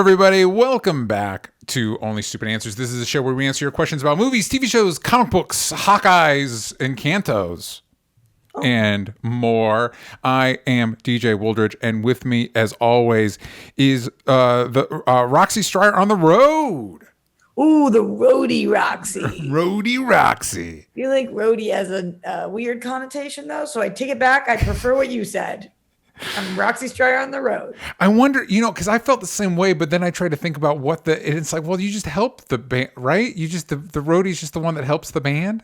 everybody. Welcome back to Only Stupid Answers. This is a show where we answer your questions about movies, TV shows, comic books, Hawkeyes, Encantos, and more. I am DJ Wooldridge, and with me, as always, is Roxy Stryer on the road. Ooh, the roadie Roxy. Roadie Roxy. I feel like roadie has a weird connotation, though, so I take it back. I prefer what you said. I'm Roxy Stryer on the road. I wonder, because I felt the same way, but then I try to think about it's like, well, you just help the band, right? You just, the roadie's just the one that helps the band.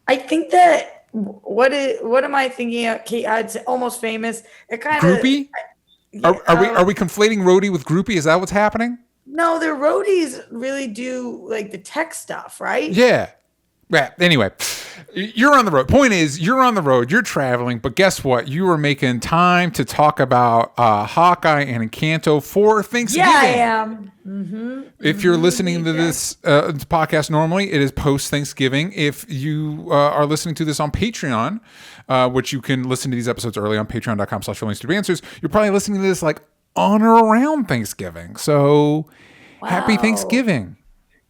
I think that, what am I thinking of? I'd say Almost Famous. It kind of. Groupie? Are we conflating roadie with groupie? Is that what's happening? No, the roadies really do like the tech stuff, right? Yeah. Anyway, you're on the road. Point is, you're on the road, you're traveling, but guess what? You were making time to talk about Hawkeye and Encanto for Thanksgiving. Yeah, I am. Mm-hmm. If you're listening to this podcast normally, it is post-Thanksgiving. If you are listening to this on Patreon, which you can listen to these episodes early on patreon.com/onlystupidAnswers, you're probably listening to this like on or around Thanksgiving. So Happy Thanksgiving.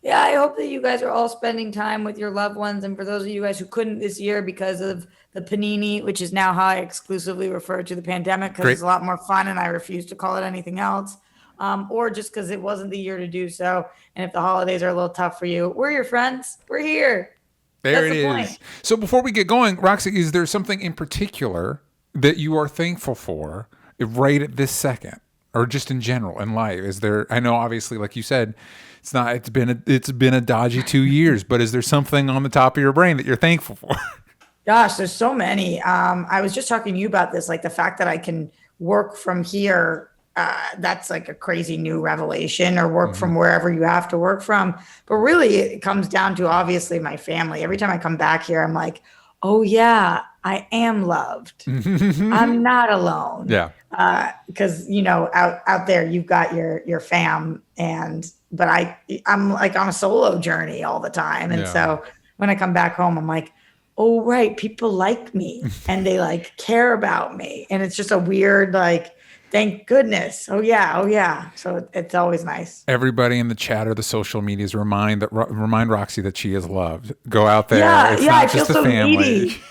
Yeah, I hope that you guys are all spending time with your loved ones. And for those of you guys who couldn't this year because of the panini, which is now how I exclusively refer to the pandemic because it's a lot more fun and I refuse to call it anything else, or just because it wasn't the year to do so. And if the holidays are a little tough for you, we're your friends. We're here. There it is. So before we get going, Roxy, is there something in particular that you are thankful for right at this second? Or just in general in life? Is there? I know, obviously, like you said, it's been a dodgy 2 years. But is there something on the top of your brain that you're thankful for? Gosh, there's so many. I was just talking to you about this, like the fact that I can work from here. That's like a crazy new revelation, or work from wherever you have to work from. But really, it comes down to obviously my family. Every time I come back here, I'm like, oh yeah, I am loved. I'm not alone. Yeah. Because out there you've got your fam, but I'm like on a solo journey all the time, and so when I come back home, I'm like, oh right, people like me and they like care about me, and it's just a weird like, thank goodness. Oh yeah. So it's always nice. Everybody in the chat or the social medias remind Roxy that she is loved. Go out there. Yeah, it's not I just feel a so family. needy.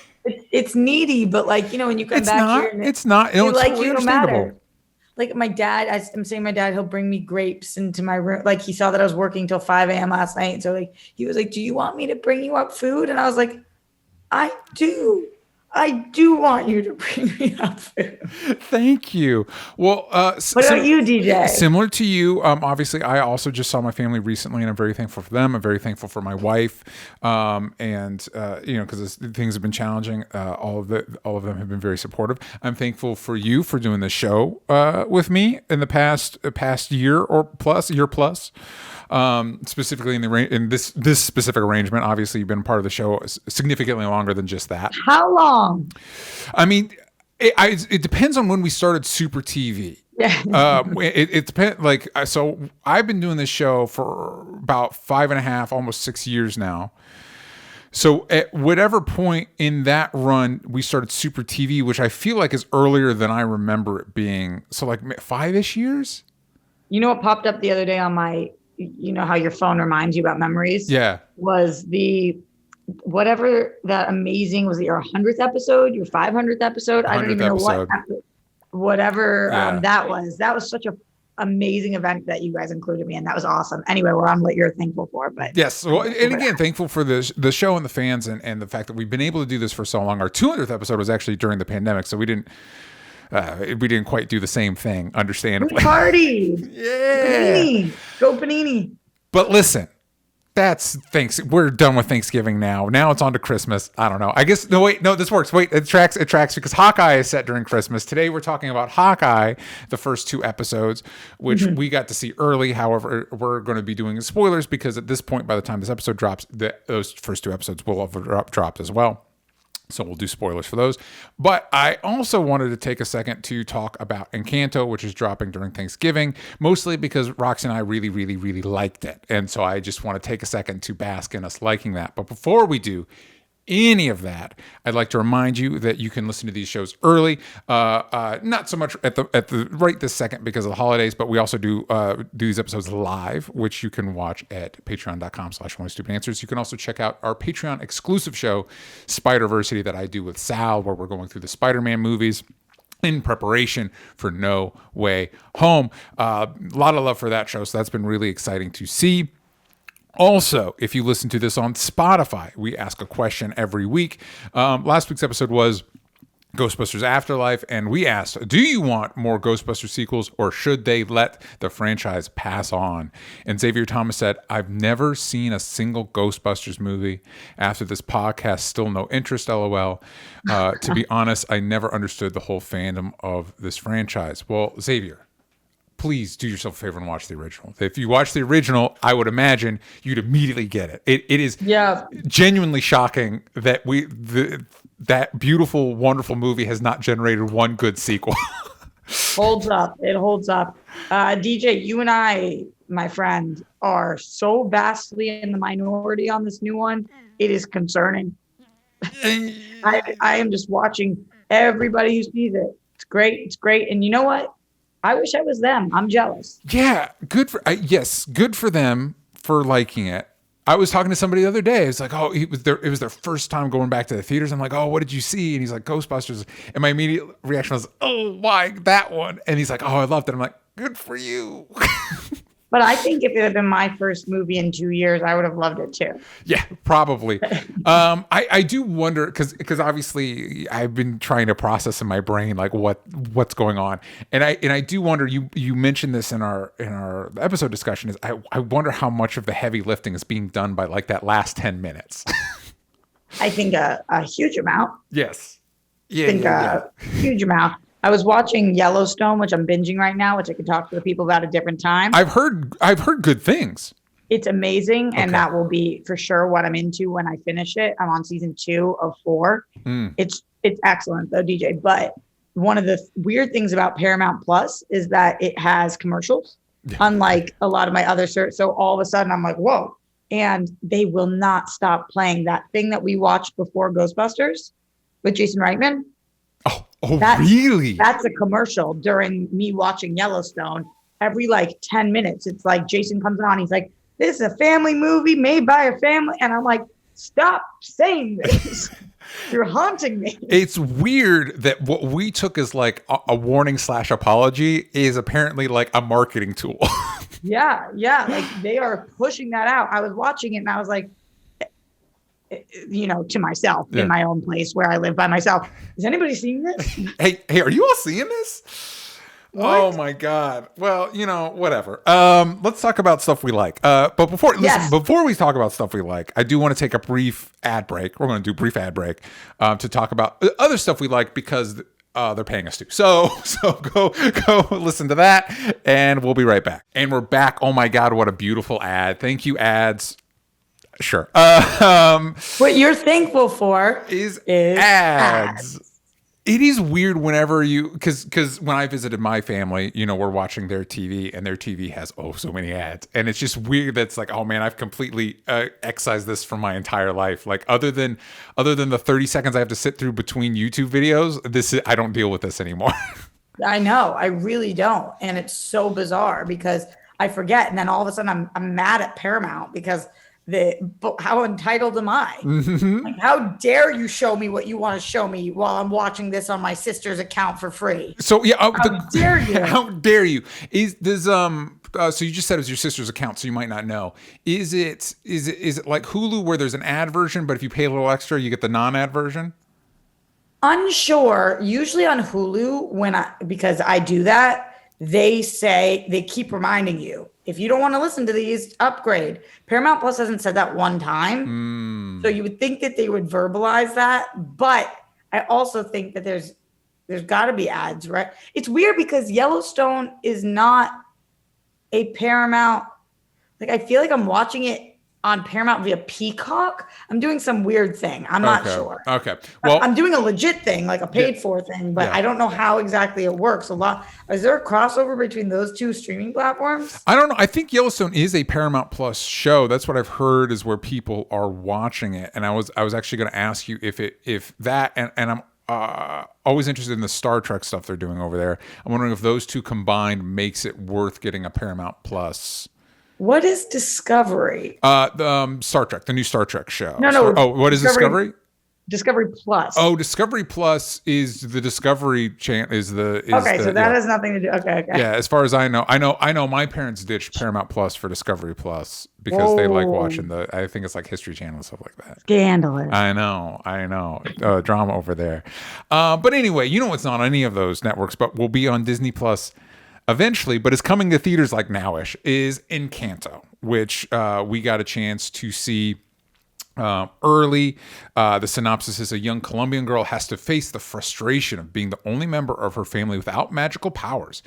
It's needy, but like, when you come back here, it's not. They like totally you no understandable. matter. Like my dad, I'm saying my dad, he'll bring me grapes into my room. Like he saw that I was working till 5 a.m. last night. So like he was like, do you want me to bring you up food? And I was like, I do want you to bring me up food. Thank you. Well, what about you, DJ? Similar to you, obviously, I also just saw my family recently, and I'm very thankful for them. I'm very thankful for my wife, because things have been challenging. All of them have been very supportive. I'm thankful for you for doing this show with me in the past year or plus. Specifically in this specific arrangement. Obviously, you've been part of the show significantly longer than just that. How long? I mean, it depends on when we started Super TV. Yeah. It depends. Like, so I've been doing this show for about 5.5, almost 6 years now. So at whatever point in that run we started Super TV, which I feel like is earlier than I remember it being. So like 5-ish years. You know what popped up the other day on my, how your phone reminds you about memories? Yeah. Was whatever that amazing, was it your 100th episode, your 500th episode? I don't even know what, whatever that was. That was such a amazing event that you guys included me in. That was awesome. Anyway, we're on what you're thankful for, but yes. Well, and again, thankful for the show and the fans and the fact that we've been able to do this for so long. Our 200th episode was actually during the pandemic, so we didn't quite do the same thing, understandably. We partied. Yeah. Panini. Go Panini. But listen, we're done with Thanksgiving now. Now it's on to Christmas. I don't know. I guess, this works. Wait, it tracks because Hawkeye is set during Christmas. Today we're talking about Hawkeye, the first 2 episodes, which we got to see early. However, we're going to be doing spoilers because at this point, by the time this episode drops, those first 2 episodes will have dropped as well. So we'll do spoilers for those. But I also wanted to take a second to talk about Encanto, which is dropping during Thanksgiving, mostly because Roxy and I really, really, really liked it. And so I just want to take a second to bask in us liking that. But before we do, any of that, I'd like to remind you that you can listen to these shows early. Not so much at the right this second because of the holidays, but we also do these episodes live, which you can watch at patreon.com/onlystupid answers. You can also check out our Patreon exclusive show, Spider-Versity, that I do with Sal, where we're going through the Spider-Man movies in preparation for No Way Home. A lot of love for that show, so that's been really exciting to see. Also, if you listen to this on Spotify, we ask a question every week. Last week's episode was Ghostbusters Afterlife, and we asked, do you want more Ghostbusters sequels, or should they let the franchise pass on? And Xavier Thomas said, I've never seen a single Ghostbusters movie. After this podcast, still no interest, LOL. To be honest, I never understood the whole fandom of this franchise. Well, Xavier, please do yourself a favor and watch the original. If you watch the original, I would imagine you'd immediately get it. It is genuinely shocking that that beautiful, wonderful movie has not generated one good sequel. Holds up. It holds up. DJ, you and I, my friend, are so vastly in the minority on this new one. It is concerning. I am just watching everybody who sees it. It's great. It's great. And you know what? I wish I was them. I'm jealous. Yeah, good for them for liking it. I was talking to somebody the other day. It's like, it was their first time going back to the theaters. I'm like, oh, what did you see? And he's like, Ghostbusters. And my immediate reaction was, oh, why that one? And he's like, oh, I loved it. I'm like, good for you. But I think if it had been my first movie in 2 years, I would have loved it too. Yeah, probably. I do wonder because obviously I've been trying to process in my brain like what's going on, and I do wonder. You mentioned this in our episode discussion. Is I wonder how much of the heavy lifting is being done by like that last 10 minutes. I think a huge amount. Yes. Yeah. I think a huge amount. I was watching Yellowstone, which I'm binging right now, which I could talk to the people about a different time. I've heard good things. It's amazing, and that will be for sure what I'm into when I finish it. I'm on season 2 of 4. It's excellent though, DJ. But one of the weird things about Paramount Plus is that it has commercials, unlike a lot of my other search. So all of a sudden I'm like, whoa. And they will not stop playing that thing that we watched before Ghostbusters with Jason Reitman. Oh, really? That's a commercial during me watching Yellowstone. Every like 10 minutes, it's like Jason comes on. He's like, this is a family movie made by a family. And I'm like, stop saying this. You're haunting me. It's weird that what we took as like a warning / apology is apparently like a marketing tool. Yeah. Like they are pushing that out. I was watching it and I was like, to myself in my own place where I live by myself. Is anybody seeing this? Hey, are you all seeing this? What? Oh my God. Well, whatever. Let's talk about stuff we like. But before we talk about stuff we like, I do want to take a brief ad break. We're going to do a brief ad break to talk about other stuff we like because they're paying us to. So go listen to that and we'll be right back. And we're back. Oh my God, what a beautiful ad. Thank you, ads. Sure. What you're thankful for is ads. It is weird whenever because when I visited my family, we're watching their TV and their TV has so many ads, and it's just weird. That's like, oh man, I've completely excised this from my entire life. Like other than the 30 seconds I have to sit through between YouTube videos, I don't deal with this anymore. I know, I really don't, and it's so bizarre because I forget, and then all of a sudden I'm mad at Paramount because. How entitled am I? Mm-hmm. Like, how dare you show me what you want to show me while I'm watching this on my sister's account for free? So yeah, how dare you? How dare you? So you just said it was your sister's account, so you might not know. Is it like Hulu where there's an ad version, but if you pay a little extra, you get the non-ad version? Unsure. Usually on Hulu, because I do that, they keep reminding you. If you don't want to listen to these, upgrade. Paramount Plus hasn't said that one time. So you would think that they would verbalize that. But I also think that there's got to be ads, right? It's weird because Yellowstone is not a Paramount. Like, I feel like I'm watching it on Paramount via Peacock. I'm doing some weird thing. I'm not sure. Okay. Well, I'm doing a legit thing, like a paid for thing, but I don't know how exactly it works. Is there a crossover between those two streaming platforms? I don't know. I think Yellowstone is a Paramount Plus show. That's what I've heard is where people are watching it. And I was actually going to ask you if that, and I'm always interested in the Star Trek stuff they're doing over there. I'm wondering if those two combined makes it worth getting a Paramount Plus. What is Discovery? The Star Trek, the new Star Trek show. No. Oh, what is Discovery? Discovery Plus. Oh, Discovery Plus is the Discovery channel. So that has nothing to do. Okay. Yeah, as far as I know my parents ditched Paramount Plus for Discovery Plus because they like watching I think it's like History Channel and stuff like that. Scandalous. I know. Drama over there. But anyway, it's not on any of those networks, but will be on Disney Plus eventually, but it's coming to theaters like nowish, is Encanto, which we got a chance to see early. The synopsis is: a young Colombian girl has to face the frustration of being the only member of her family without magical powers.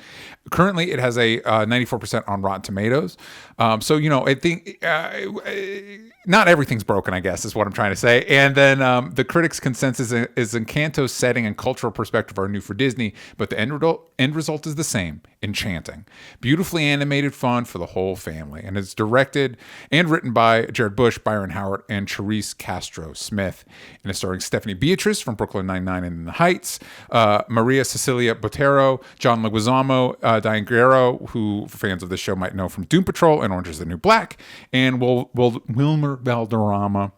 Currently, it has a 94% on Rotten Tomatoes. So, I think not everything's broken, I guess, is what I'm trying to say. And then the critics' consensus is Encanto's setting and cultural perspective are new for Disney, but the end result is the same: enchanting. Beautifully animated fun for the whole family. And it's directed and written by Jared Bush, Byron Howard, and Charisse Castro-Smith. And it's starring Stephanie Beatriz from Brooklyn Nine-Nine and In the Heights, Maria Cecilia Botero, John Leguizamo, Diane Guerrero, who fans of the show might know from Doom Patrol and Orange is the New Black, and Wilmer Valderrama.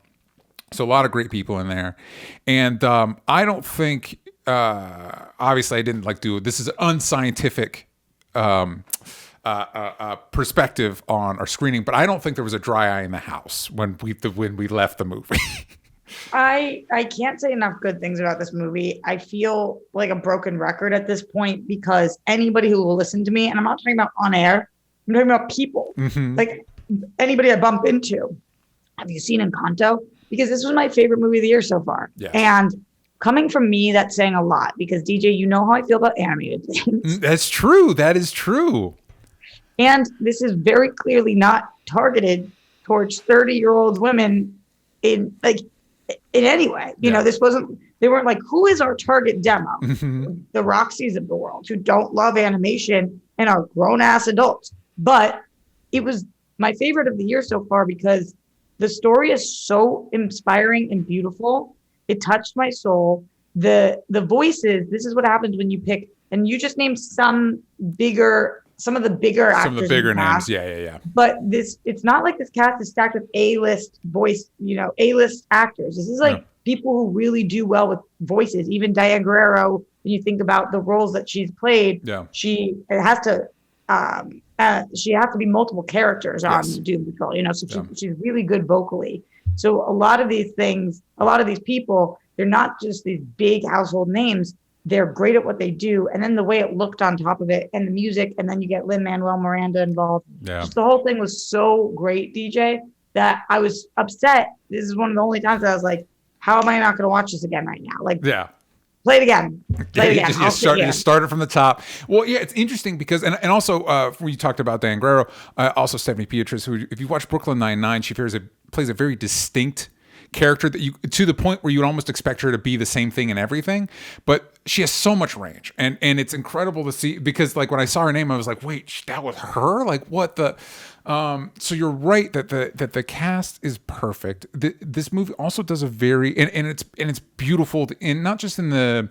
So a lot of great people in there. And I don't think, obviously I didn't do it. This is an unscientific perspective on our screening, but I don't think there was a dry eye in the house when we left the movie. I can't say enough good things about this movie. I feel like a broken record at this point because anybody who will listen to me, and I'm not talking about on air, I'm talking about people, like anybody I bump into. Have you seen Encanto? Because this was my favorite movie of the year so far. Yeah. And coming from me, that's saying a lot because DJ, you know how I feel about animated things. That's true. That is true. And this is very clearly not targeted towards 30-year-old women in any way. You know, they weren't like, who is our target demo? The Roxys of the world who don't love animation and are grown-ass adults. But it was my favorite of the year so far because the story is so inspiring and beautiful. It touched my soul. The voices, this is what happens when you pick, and you just named some of the bigger actors. Some of the bigger names. Yeah. But it's not like this cast is stacked with A-list A-list actors. This is people who really do well with voices. Even Diane Guerrero, when you think about the roles that she's played, she has to be multiple characters on Doom Patrol. So she's really good vocally. So a lot of these people, they're not just these big household names. They're great at what they do. And then the way it looked on top of it and the music, and then you get Lin-Manuel Miranda involved. Yeah. Just the whole thing was so great, DJ, that I was upset. This is one of the only times that I was like, how am I not going to watch this again right now? Play it again. You start it from the top. Well, yeah, it's interesting because, and also, when you talked about Diane Guerrero, also Stephanie Beatriz, who, if you watch Brooklyn Nine-Nine, she plays a very distinct character that to the point where you would almost expect her to be the same thing in everything, but she has so much range, and it's incredible to see because when I saw her name, I was like, wait, that was her? What the? So you're right that the cast is perfect. This movie also does a very and it's beautiful, and not just in the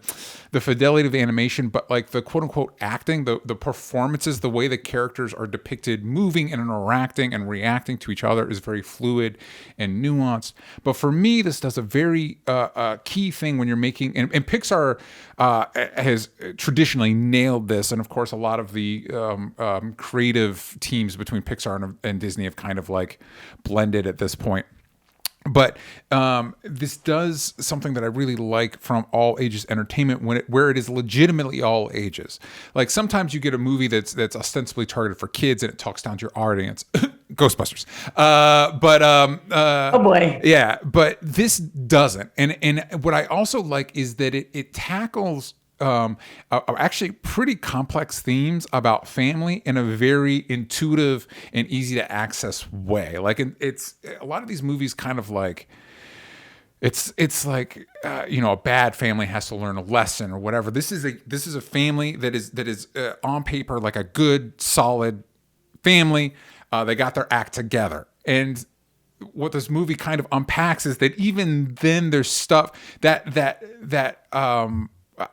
fidelity of the animation, but the quote unquote acting, the performances, the way the characters are depicted, moving and interacting and reacting to each other is very fluid and nuanced. But for me, this does a very key thing when you're making, and Pixar has traditionally nailed this, and of course a lot of the creative teams between Pixar and Disney have kind of blended at this point. But this does something that I really like from all ages entertainment where it is legitimately all ages. Sometimes you get a movie that's ostensibly targeted for kids and it talks down to your audience. Ghostbusters. Oh boy. Yeah, but this doesn't. And what I also like is that it tackles actually pretty complex themes about family in a very intuitive and easy to access way. Like it's a lot of these movies kind of like it's like a bad family has to learn a lesson or whatever. This is a family that is on paper like a good solid family. They got their act together, and what this movie kind of unpacks is that even then there's stuff that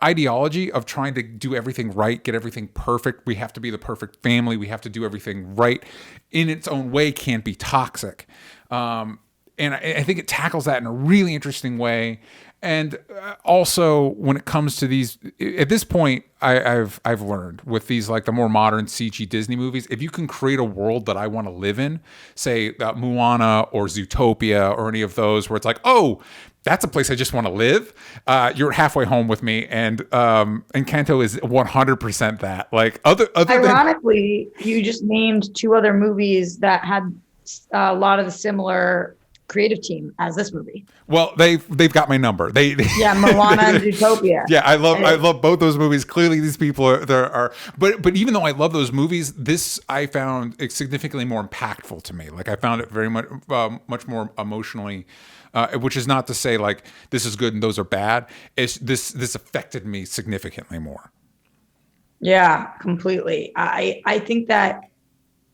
ideology of trying to do everything right, get everything perfect. We have to be the perfect family. We have to do everything right in its own way can't be toxic. And I think it tackles that in a really interesting way. And also when it comes to these, at this point, I've learned with these like the more modern CG Disney movies, if you can create a world that I want to live in, say Moana or Zootopia or any of those, where it's like, oh, that's a place I just want to live. You're halfway home with me, and Encanto is 100% that. Like other ironically, you just named two other movies that had a lot of the similar creative team as this movie. Well, they've got my number. Yeah, Moana and Zootopia. Yeah, I love both those movies. Clearly, these people are. But even though I love those movies, this I found significantly more impactful to me. Like I found it very much much more emotionally. Which is not to say like this is good and those are bad. It's this affected me significantly more. Yeah, completely. I think that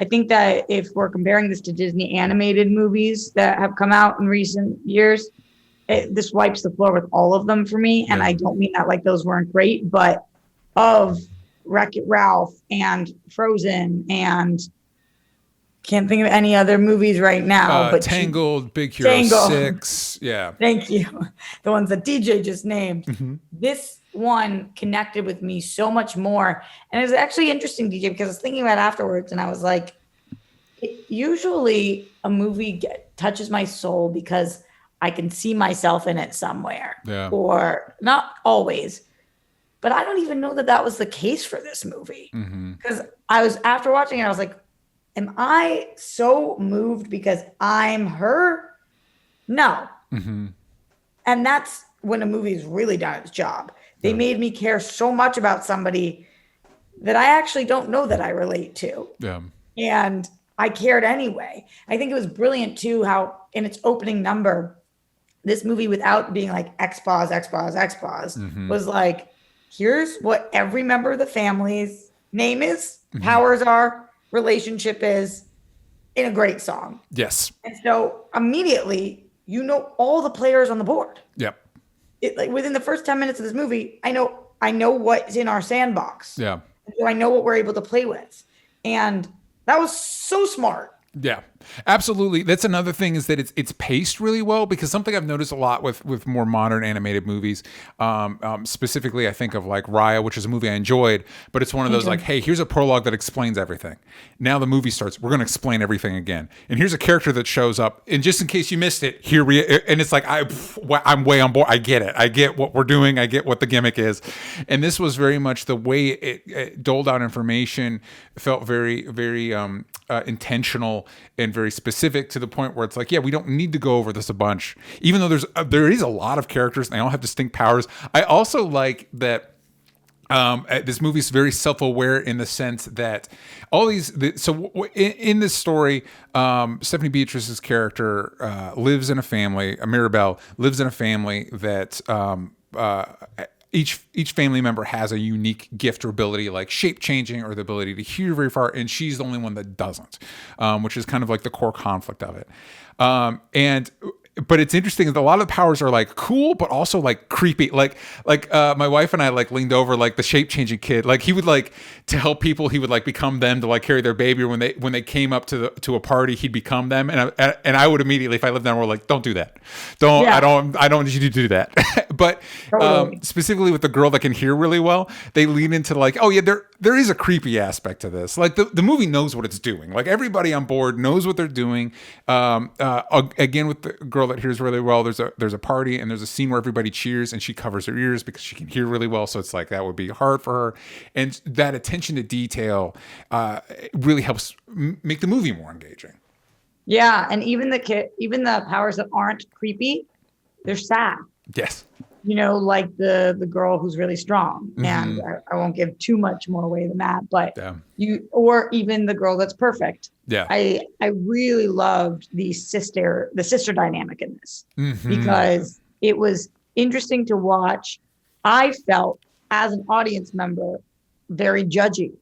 if we're comparing this to Disney animated movies that have come out in recent years, this wipes the floor with all of them for me. And I don't mean that like those weren't great, but of Wreck-It Ralph and Frozen and can't think of any other movies right now. But Tangled, Big Hero 6. Yeah. Thank you. The ones that DJ just named. Mm-hmm. This one connected with me so much more. And it was actually interesting, DJ, because I was thinking about it afterwards and I was like, usually a movie touches my soul because I can see myself in it somewhere. Yeah. Or not always. But I don't even know that was the case for this movie. Because I was, after watching it, I was like, am I so moved because I'm her? No. Mm-hmm. And that's when a movie's really done its job. They made me care so much about somebody that I actually don't know that I relate to. Yeah. And I cared anyway. I think it was brilliant too, how in its opening number, this movie, without being like X pause, was like, here's what every member of the family's name is, powers are, relationship is, in a great song. Yes. And so immediately, you know all the players on the board. Yep. Like within the first 10 minutes of this movie, I know what's in our sandbox. Yeah. So I know what we're able to play with. And that was so smart. Yeah, absolutely. That's another thing, is that it's paced really well, because something I've noticed a lot with more modern animated movies, specifically I think of like Raya, which is a movie I enjoyed, but it's one of those like, hey, here's a prologue that explains everything. Now the movie starts, we're going to explain everything again. And here's a character that shows up, and just in case you missed it, and it's like, I'm way on board. I get it. I get what we're doing. I get what the gimmick is. And this was very much the way it doled out information, felt very, very intentional and very specific, to the point where it's like, yeah, we don't need to go over this a bunch, even though there is a lot of characters and they all have distinct powers. I also like that this movie is very self-aware in the sense that all these. In this story, Stephanie Beatrice's character lives in a family. Mirabelle lives in a family that. Each family member has a unique gift or ability, like shape changing or the ability to hear very far, and she's the only one that doesn't, which is kind of like the core conflict of it. But it's interesting that a lot of the powers are like cool, but also like creepy. Like my wife and I like leaned over like the shape changing kid. Like he would like to help people. He would like become them to like carry their baby. Or when they came up to a party, he'd become them. And I would immediately, if I lived down, we're like, don't do that. I don't need you to do that. But specifically with the girl that can hear really well, they lean into like, oh yeah, there is a creepy aspect to this. Like the movie knows what it's doing. Like everybody on board knows what they're doing. Again, with the girl that hears really well, there's a party and there's a scene where everybody cheers and she covers her ears because she can hear really well. So it's like that would be hard for her, and that attention to detail really helps make the movie more engaging. Yeah, and even the powers that aren't creepy, they're sad. Yes. like the girl who's really strong, and I won't give too much more away than that, but or even the girl that's perfect. Yeah. I really loved the sister dynamic in this, because it was interesting to watch. I felt as an audience member very judgy.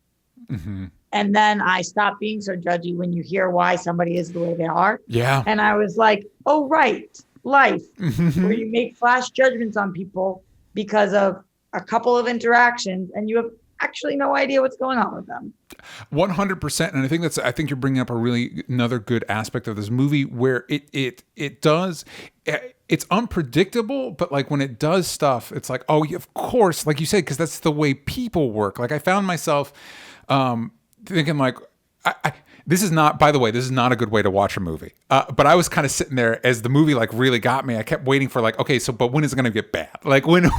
And then I stopped being so judgy when you hear why somebody is the way they are. Yeah. And I was like, oh, right. Life, where you make flash judgments on people because of a couple of interactions and you have actually no idea what's going on with them. 100%. And I think you're bringing up another good aspect of this movie, where it does, it's unpredictable, but like when it does stuff, it's like, oh, of course, like you said, because that's the way people work. Like I found myself thinking like, this is not, by the way, this is not a good way to watch a movie. But I was kind of sitting there as the movie like really got me. I kept waiting for like, okay, so but when is it going to get bad? Like when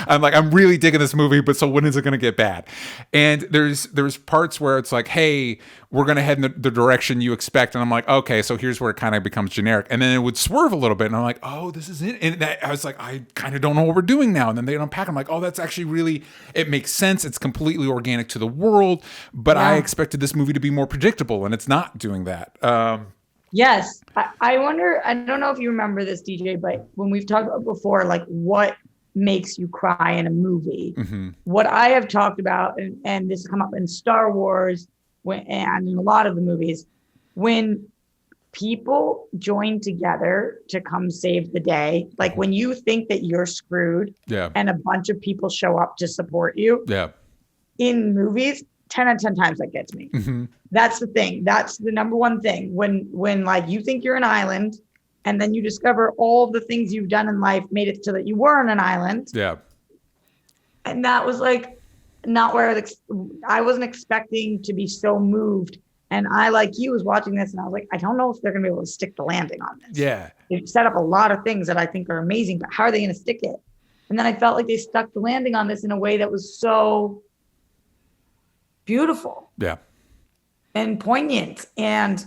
I'm like, I'm really digging this movie, but so when is it going to get bad? And there's parts where it's like, hey, we're going to head in the direction you expect. And I'm like, okay, so here's where it kind of becomes generic. And then it would swerve a little bit. And I'm like, oh, this is it. And I was like, I kind of don't know what we're doing now. And then they unpack. I'm like, oh, that's actually really, it makes sense. It's completely organic to the world. But I expected this movie to be more predictable, and it's not doing that. Yes. I wonder, I don't know if you remember this, DJ, but when we've talked about before, like what makes you cry in a movie, what I have talked about, and this has come up in Star Wars and in a lot of the movies, when people join together to come save the day, like when you think that you're screwed and a bunch of people show up to support you in movies, 10 out of 10 times that gets me. That's the thing. That's the number one thing. When like you think you're an island and then you discover all the things you've done in life made it so that you were on an island. Yeah. And that was like not where I wasn't expecting to be so moved. And I, like you, was watching this and I was like, I don't know if they're going to be able to stick the landing on this. Yeah. They've set up a lot of things that I think are amazing, but how are they going to stick it? And then I felt like they stuck the landing on this in a way that was so beautiful. Yeah. And poignant and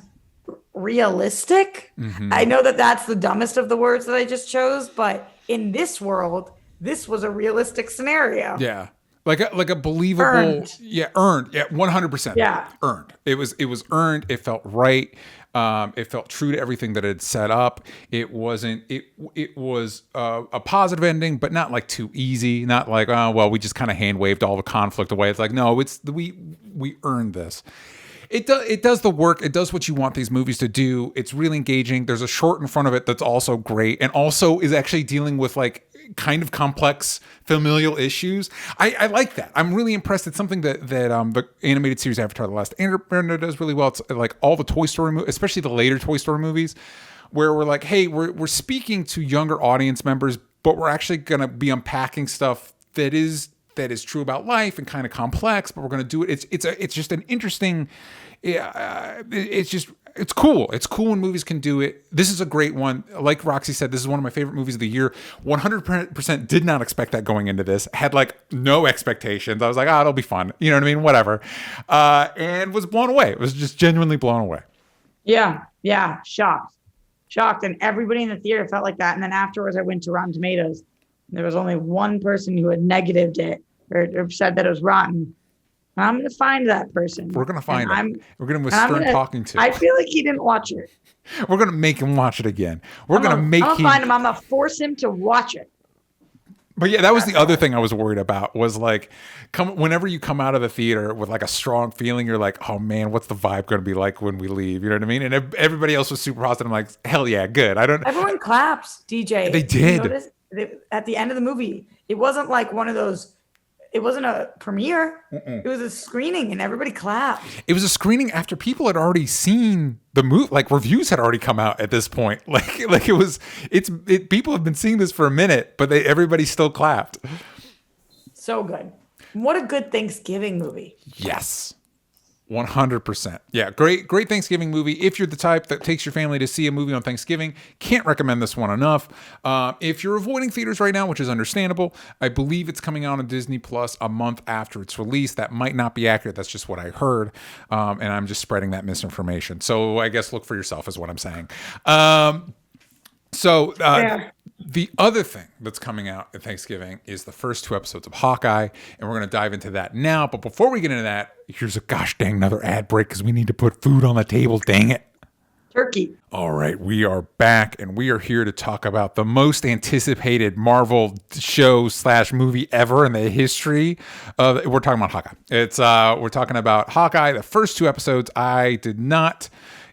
realistic. I know that that's the dumbest of the words that I just chose, but in this world, this was a realistic scenario. Yeah. Like a believable, earned. 100%. Yeah. Earned. It was earned. It felt right. It felt true to everything that it had set up. It wasn't, it was a positive ending, but not like too easy. Not like, oh, well, we just kind of hand waved all the conflict away. It's like, no, we earned this. It does the work. It does what you want these movies to do. It's really engaging. There's a short in front of it that's also great, and also is actually dealing with like kind of complex familial issues. I like that. I'm really impressed. It's something that the animated series Avatar: The Last Airbender does really well. It's like all the Toy Story movies, especially the later Toy Story movies, where we're like, hey, we're speaking to younger audience members, but we're actually going to be unpacking stuff that is true about life and kind of complex, but we're going to do it. It's just an interesting, it's cool. It's cool when movies can do it. This is a great one. Like Roxy said, this is one of my favorite movies of the year. 100% did not expect that going into this. Had like no expectations. I was like, it'll be fun. You know what I mean? Whatever. And was blown away. It was just genuinely blown away. Yeah. Yeah. Shocked. And everybody in the theater felt like that. And then afterwards I went to Rotten Tomatoes. There was only one person who had negatived it or said that it was rotten. I'm going to find that person. We're going to find him. We're going to start talking to. I feel like he didn't watch it. We're going to make him watch it again. I'm going to find him. I'm going to force him to watch it. But yeah, that was the other thing I was worried about was like, whenever you come out of the theater with like a strong feeling, you're like, oh man, what's the vibe going to be like when we leave? You know what I mean? And everybody else was super positive. I'm like, hell yeah, good. Everyone claps, DJ. They did. At the end of the movie, it wasn't like one of those. It wasn't a premiere. It was a screening, and everybody clapped. It was a screening after people had already seen the movie. Like reviews had already come out at this point. Like it was. People have been seeing this for a minute, but everybody still clapped. So good. What a good Thanksgiving movie. Yes. 100%. Yeah, great Thanksgiving movie. If you're the type that takes your family to see a movie on Thanksgiving, can't recommend this one enough. If you're avoiding theaters right now, which is understandable, I believe it's coming out on Disney Plus a month after its release. That might not be accurate. That's just what I heard, and I'm just spreading that misinformation. So I guess look for yourself is what I'm saying. The other thing that's coming out at Thanksgiving is the first 2 episodes of Hawkeye, and we're going to dive into that now. But before we get into that, here's a gosh dang another ad break because we need to put food on the table. Dang it. Turkey. All right, we are back, and we are here to talk about the most anticipated Marvel show / movie ever in the history of. We're talking about Hawkeye. We're talking about Hawkeye. The first 2 episodes, I did not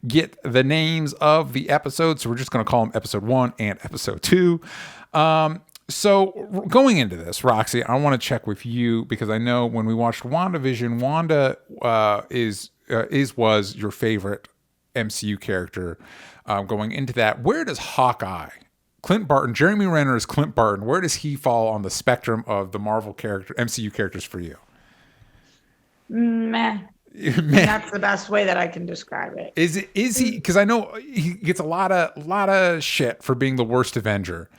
get the names of the episodes, so we're just going to call them episode 1 and episode 2. So going into this, Roxy, I want to check with you because I know when we watched WandaVision, Wanda was your favorite MCU character. Going into that, where does Hawkeye, Clint Barton, Jeremy Renner is Clint Barton, where does he fall on the spectrum of the MCU characters for you? Meh. That's the best way that I can describe it. Is he? Because I know he gets a lot of shit for being the worst Avenger,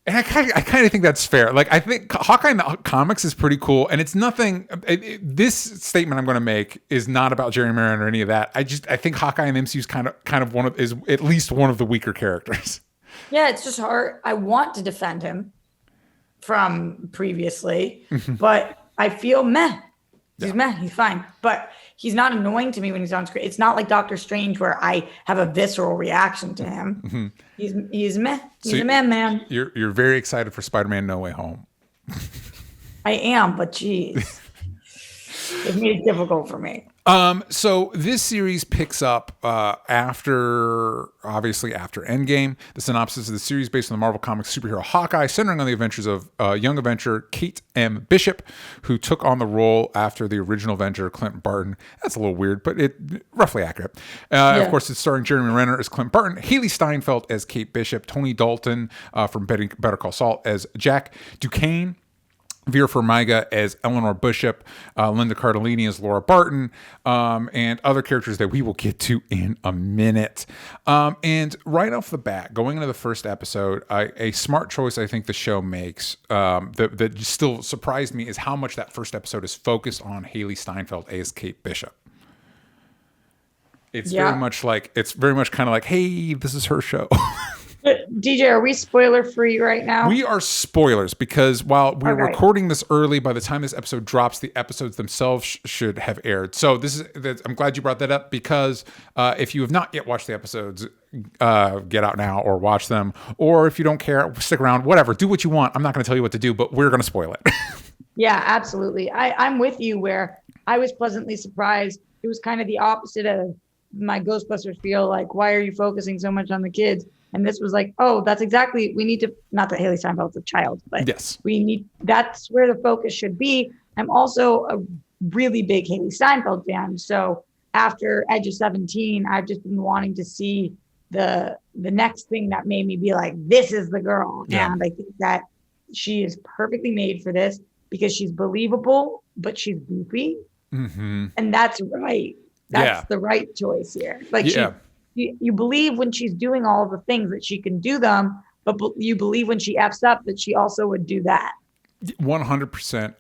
and I kind of think that's fair. Like, I think Hawkeye in the comics is pretty cool, and it's nothing. This statement I'm going to make is not about Jeremy Renner or any of that. I think Hawkeye in the MCU is kind of is at least one of the weaker characters. Yeah, it's just hard. I want to defend him from previously, but I feel meh. He's meh. He's fine, but he's not annoying to me when he's on screen. It's not like Doctor Strange where I have a visceral reaction to him. Mm-hmm. He's meh. He's a man. You're very excited for Spider-Man: No Way Home. I am, but geez, it made it difficult for me. So this series picks up after Endgame. The synopsis of the series based on the Marvel Comics superhero Hawkeye, centering on the adventures of young Avenger Kate M. Bishop, who took on the role after the original Avenger Clint Barton. That's a little weird, but it roughly accurate. Of course, it's starring Jeremy Renner as Clint Barton, Hailee Steinfeld as Kate Bishop, Tony Dalton from Better Call Saul as Jack Duquesne, Vera Farmiga as Eleanor Bishop, Linda Cardellini as Laura Barton, and other characters that we will get to in a minute. And right off the bat, going into the first episode, a smart choice I think the show makes that still surprised me is how much that first episode is focused on Hailee Steinfeld as Kate Bishop. It's very much kind of like, hey, this is her show. DJ, are we spoiler free right now? We are spoilers because while we're recording this early, by the time this episode drops, the episodes themselves should have aired. So I'm glad you brought that up because if you have not yet watched the episodes, get out now or watch them. Or if you don't care, stick around, whatever, do what you want. I'm not going to tell you what to do, but we're going to spoil it. Yeah, absolutely. I'm with you where I was pleasantly surprised. It was kind of the opposite of my Ghostbusters feel. Like, why are you focusing so much on the kids? And this was like, oh, that's exactly, we need to, not that Hailee Steinfeld's a child, but yes, that's where the focus should be. I'm also a really big Hailee Steinfeld fan. So after Edge of 17, I've just been wanting to see the next thing that made me be like, this is the girl. Yeah. And I think that she is perfectly made for this because she's believable, but she's goofy. Mm-hmm. And that's right. That's the right choice here. Like you believe when she's doing all of the things that she can do them, but you believe when she F's up that she also would do that. 100%.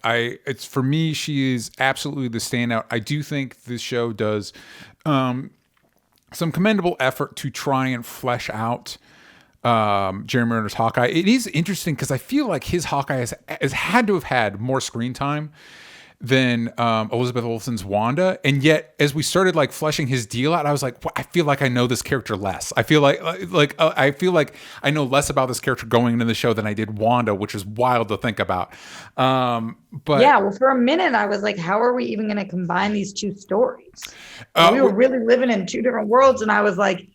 It's for me, she is absolutely the standout. I do think this show does some commendable effort to try and flesh out Jeremy Renner's Hawkeye. It is interesting because I feel like his Hawkeye has had to have had more screen time than Elizabeth Olsen's Wanda, and yet as we started like fleshing his deal out, I was like, well, I feel like I know this character less. I feel like I know less about this character going into the show than I did Wanda, which is wild to think about. But yeah, well, for a minute I was like, how are we even going to combine these two stories? We were really living in two different worlds, and I was like,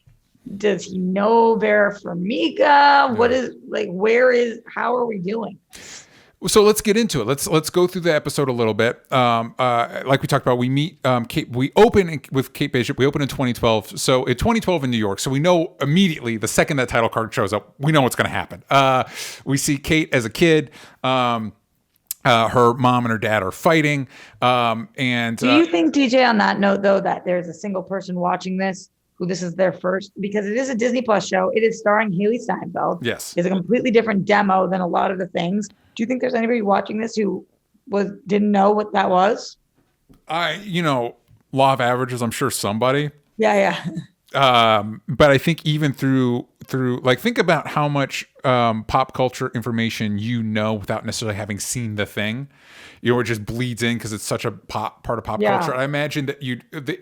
does he know Vera Farmiga? What is how are we doing? So let's get into it. Let's go through the episode a little bit. Like we talked about, we meet Kate. We open with Kate Bishop. We open in 2012. So in 2012 in New York. So we know immediately the second that title card shows up, we know what's going to happen. We see Kate as a kid. Her mom and her dad are fighting. And do you think, DJ, on that note though, that there's a single person watching this who this is their first, because it is a Disney Plus show. It is starring Hailee Steinfeld. Yes. It's a completely different demo than a lot of the things. Do you think there's anybody watching this who didn't know what that was? Law of averages, I'm sure somebody. Yeah. But I think even through like, think about how much pop culture information without necessarily having seen the thing, it just bleeds in because it's such a part of pop culture. I imagine that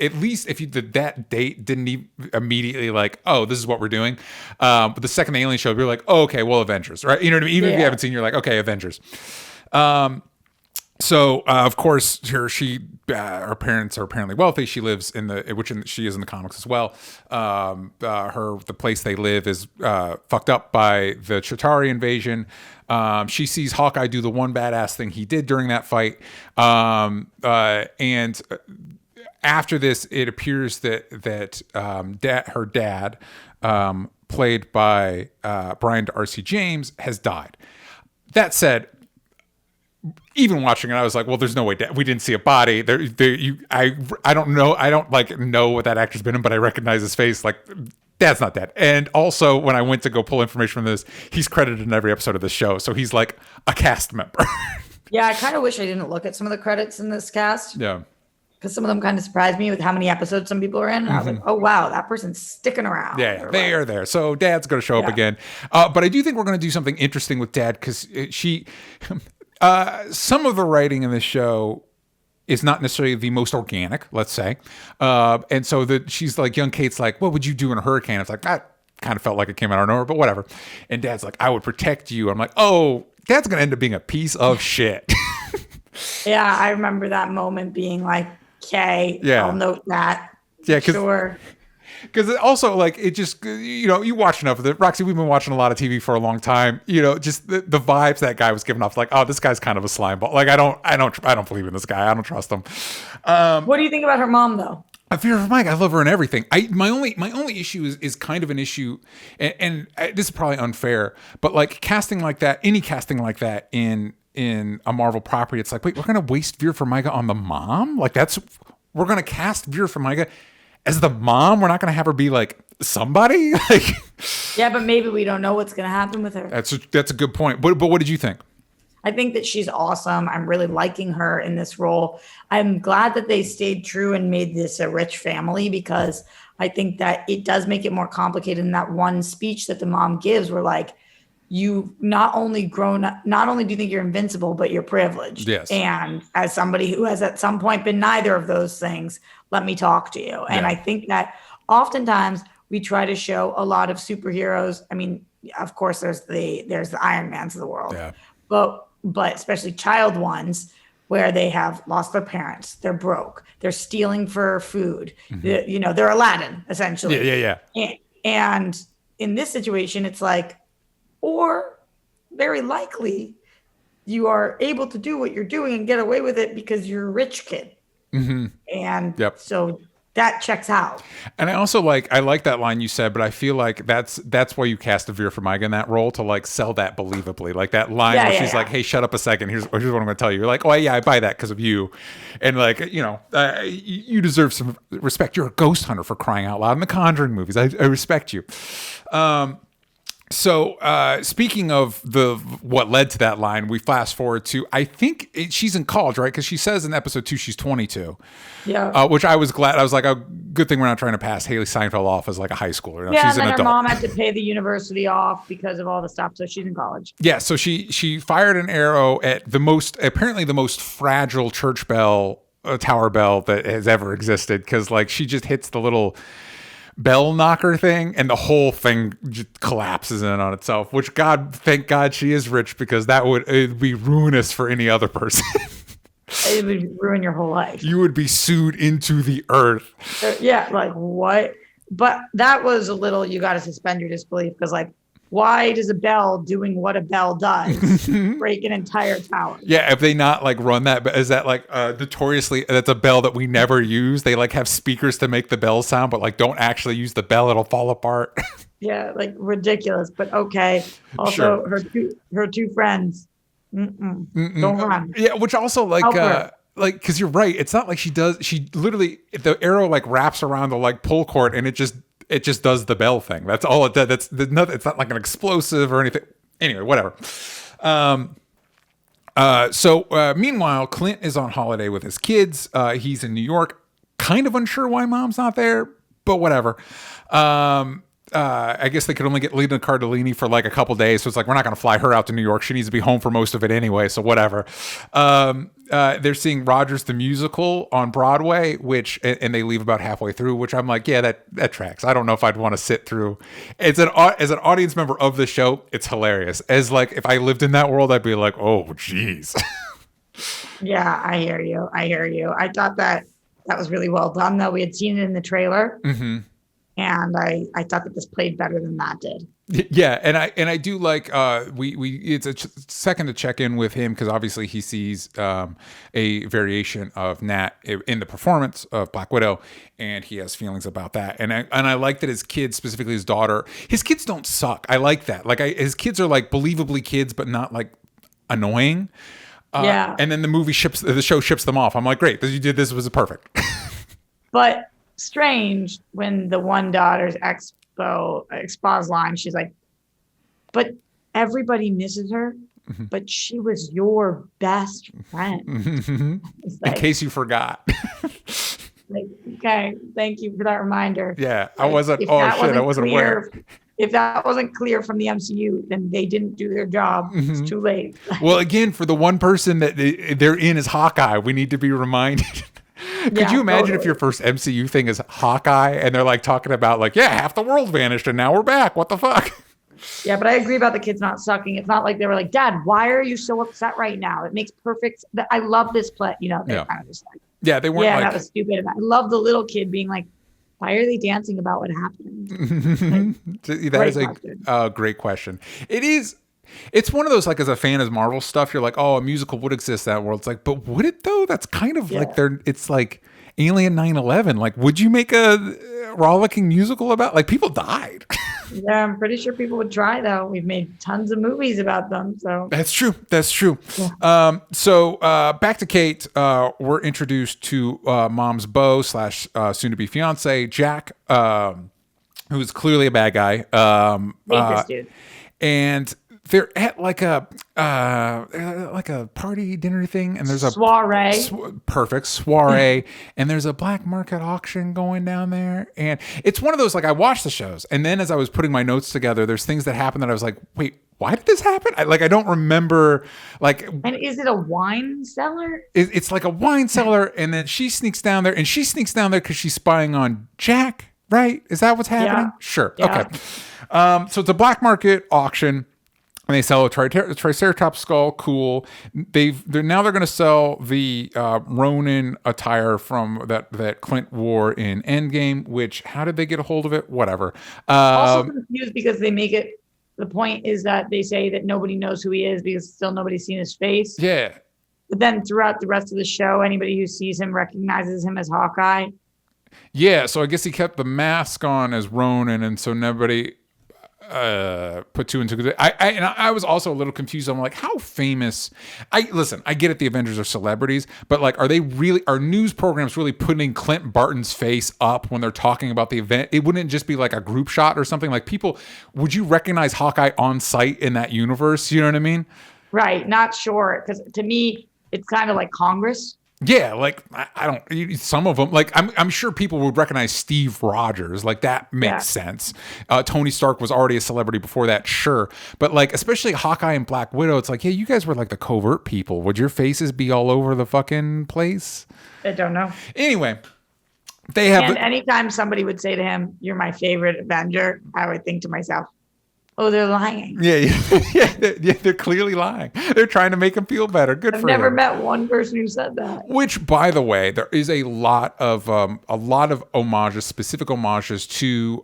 at least if that date didn't immediately like, oh, this is what we're doing. But the second the Alien showed, you're like, oh, okay, well, Avengers, right? You know what I mean? Even if you haven't seen, you're like, okay, Avengers. So of course, her parents are apparently wealthy. She lives she is in the comics as well. The place they live is fucked up by the Chitauri invasion. She sees Hawkeye do the one badass thing he did during that fight. And after this, it appears that her dad, played by Brian D'Arcy James, has died. That said, even watching it, I was like, well, there's no way we didn't see a body. I don't know. I don't know what that actor's been in, but I recognize his face. Like, Dad's not dead. And also, when I went to go pull information from this, he's credited in every episode of the show. So he's like a cast member. Yeah, I kind of wish I didn't look at some of the credits in this cast. Yeah. Because some of them kind of surprised me with how many episodes some people are in. And I was like, oh, wow, that person's sticking around. Yeah, they are there. So Dad's going to show up again. But I do think we're going to do something interesting with Dad because some of the writing in this show is not necessarily the most organic, let's say. And so she's like, young Kate's like, what would you do in a hurricane? It's like, that kind of felt like it came out of nowhere, but whatever. And Dad's like, I would protect you. I'm like, oh, Dad's going to end up being a piece of shit. Yeah, I remember that moment being like, okay, I'll note that. Yeah, sure. Because also, like, it just, you watch enough of it. Roxy, we've been watching a lot of TV for a long time. Just the vibes that guy was giving off, like, oh, this guy's kind of a slime ball. Like, I don't believe in this guy. I don't trust him. What do you think about her mom, though? Vera Farmiga, I love her and everything. My only issue is kind of an issue, and this is probably unfair, but like casting like that, any casting like that in a Marvel property, it's like, wait, we're gonna waste Vera Farmiga on the mom? Like we're gonna cast Vera Farmiga as the mom? We're not gonna have her be like somebody? Like, yeah, but maybe we don't know what's gonna happen with her. That's a good point. But what did you think? I think that she's awesome. I'm really liking her in this role. I'm glad that they stayed true and made this a rich family, because I think that it does make it more complicated. In that one speech that the mom gives, where like, you not only do you think you're invincible, but you're privileged. Yes. And as somebody who has at some point been neither of those things, let me talk to you. And I think that oftentimes we try to show a lot of superheroes. I mean, of course, there's the Iron Mans of the world, but especially child ones, where they have lost their parents, they're broke, they're stealing for food, they're Aladdin essentially. And in this situation, it's like, or very likely you are able to do what you're doing and get away with it because you're a rich kid. And so that checks out. And I also I like that line you said, but I feel like that's why you cast a Vera Farmiga in that role, to like sell that believably. Like that line where she's like, hey, shut up a second. Here's what I'm going to tell you. You're like, oh yeah, I buy that because of you. And like, you deserve some respect. You're a ghost hunter, for crying out loud, in the Conjuring movies. I respect you. So speaking of what led to that line, we fast forward to, I think she's in college, right? Because she says in episode 2 she's 22. Yeah. Which I was glad. I was like, oh, good thing we're not trying to pass Hailee Steinfeld off as like a high schooler. Yeah, she's and then an adult. her mom had to pay the university off because of all the stuff, so she's in college. Yeah, so she fired an arrow at apparently the most fragile church bell, tower bell that has ever existed, because like she just hits the little bell knocker thing and the whole thing just collapses in on itself, which thank God she is rich, because it'd be ruinous for any other person. It would ruin your whole life. You would be sued into the earth. Yeah, like what? But that was a little, you got to suspend your disbelief, because like, why does a bell doing what a bell does break an entire tower? Yeah, if they not like run that, is that like notoriously, that's a bell that we never use. They like have speakers to make the bell sound, but like don't actually use the bell. It'll fall apart. Yeah, like ridiculous, but okay. Also, her two friends, don't run. Yeah, which also because you're right. It's not like she literally, the arrow like wraps around the like pull cord and it just does the bell thing. That's all it does. It's not like an explosive or anything. Anyway, whatever. So meanwhile, Clint is on holiday with his kids. He's in New York, kind of unsure why mom's not there, but whatever. I guess they could only get Lena Cardellini for like a couple days, so it's like we're not going to fly her out to New York. She needs to be home for most of it anyway, so whatever. They're seeing Rogers the Musical on Broadway, which and they leave about halfway through, which I'm like, yeah, that tracks. I don't know if I'd want to sit through. As an audience member of the show, it's hilarious. As like if I lived in that world, I'd be like, oh, geez. Yeah, I hear you. I thought that was really well done, though. We had seen it in the trailer. Mm-hmm. And I thought that this played better than that did. Yeah, and I do like we it's a second to check in with him because obviously he sees a variation of Nat in the performance of Black Widow, and he has feelings about that. And I like that his kids, specifically his daughter, his kids don't suck. I like that. Like his kids are like believably kids, but not like annoying. Yeah. And then the show ships them off. I'm like, great, you did this was perfect. But strange when the one daughter's expose line, she's like, but everybody misses her, but she was your best friend. Mm-hmm. Like, in case you forgot. Like, okay, thank you for that reminder. Yeah, like, I wasn't aware. If that wasn't clear from the MCU, then they didn't do their job. Mm-hmm. It's too late. Well, again, for the one person that they're in is Hawkeye, we need to be reminded. Could you imagine if your first MCU thing is Hawkeye and they're like talking about like, yeah, half the world vanished and now we're back. What the fuck? Yeah, but I agree about the kids not sucking. It's not like they were like, Dad, why are you so upset right now? It makes perfect. I love this play. You know, they kind of just like, yeah, they weren't. Yeah, like, that was stupid. I love the little kid being like, why are they dancing about what happened? Like, that is a great question. It is. It's one of those, like, as a fan of Marvel stuff, you're like, oh, a musical would exist in that world. It's like, but would it though? That's kind of like it's like Alien 9/11. Like, would you make a rollicking musical about, like, people died? Yeah, I'm pretty sure people would try though. We've made tons of movies about them. So that's true. Yeah. So back to Kate, we're introduced to mom's beau / soon to be fiance, Jack, who's clearly a bad guy. Hate this dude. And they're at like a party dinner thing, and there's a soiree, perfect soiree, and there's a black market auction going down there, and it's one of those, like, I watched the shows, and then as I was putting my notes together, there's things that happen that I was like, wait, why did this happen? I don't remember. Like, and is it a wine cellar? It's like a wine cellar, and then she sneaks down there because she's spying on Jack, right? Is that what's happening? Yeah. Sure. Yeah. Okay. So it's a black market auction. And they sell a Triceratops skull. Cool. They're going to sell the Ronin attire from that Clint wore in Endgame. Which, how did they get a hold of it? Whatever. Also confused because they make it. The point is that they say that nobody knows who he is because still nobody's seen his face. Yeah. But then throughout the rest of the show, anybody who sees him recognizes him as Hawkeye. Yeah. So I guess he kept the mask on as Ronin, and so nobody put two and two. I was also a little confused. I'm like, how famous? I get it. The Avengers are celebrities, but like, are news programs really putting Clint Barton's face up when they're talking about the event? It wouldn't just be like a group shot or something. Like, would you recognize Hawkeye on site in that universe? You know what I mean? Right. Not sure. Because to me, it's kind of like Congress. Yeah, like I don't. Some of them, like I'm sure people would recognize Steve Rogers. Like, that makes sense. Tony Stark was already a celebrity before that, sure. But like, especially Hawkeye and Black Widow, it's like, yeah, you guys were like the covert people. Would your faces be all over the fucking place? I don't know. Anyway, they have. And anytime somebody would say to him, "You're my favorite Avenger," I would think to myself, oh, they're lying. Yeah, they're clearly lying. They're trying to make him feel better. Good for him. I've never met one person who said that. Which, by the way, there is a lot of homages, specific homages to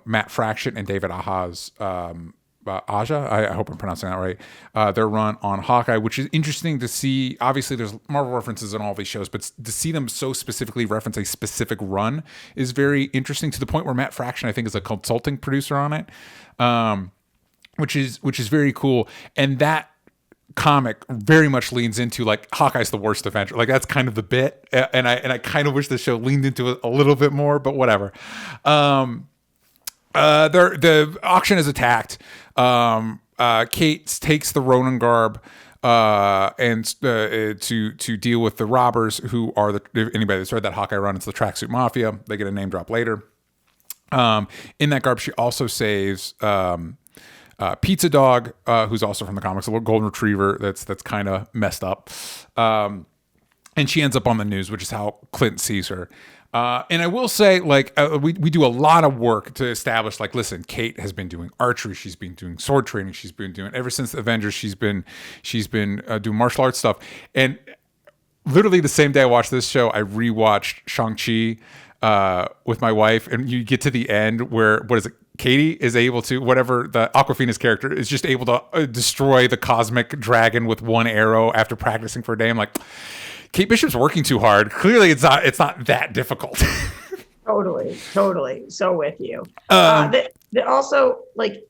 Matt Fraction and David Aja's Aja. I hope I'm pronouncing that right. Their run on Hawkeye, which is interesting to see. Obviously, there's Marvel references in all these shows, but to see them so specifically reference a specific run is very interesting, to the point where Matt Fraction, I think, is a consulting producer on it. Which is very cool. And that comic very much leans into, like, Hawkeye's the worst Avenger. Like, that's kind of the bit. And I kind of wish the show leaned into it a little bit more, but whatever. The auction is attacked. Kate takes the Ronin garb and to deal with the robbers, who are anybody that's read that Hawkeye run, it's the Tracksuit Mafia. They get a name drop later. In that garb, she also saves Pizza Dog, who's also from the comics, a little golden retriever that's kind of messed up. And she ends up on the news, which is how Clint sees her. And I will say, like, we do a lot of work to establish, like, listen, Kate has been doing archery, she's been doing sword training, she's been doing ever since the Avengers, she's been doing martial arts stuff. And literally the same day I watched this show, I rewatched Shang-Chi with my wife, and you get to the end where, what is it? Katie is able to, whatever the Awkwafina's character is, just able to destroy the cosmic dragon with one arrow after practicing for a day. I'm like, Kate Bishop's working too hard. Clearly, it's not that difficult. Totally. So with you. Also, like,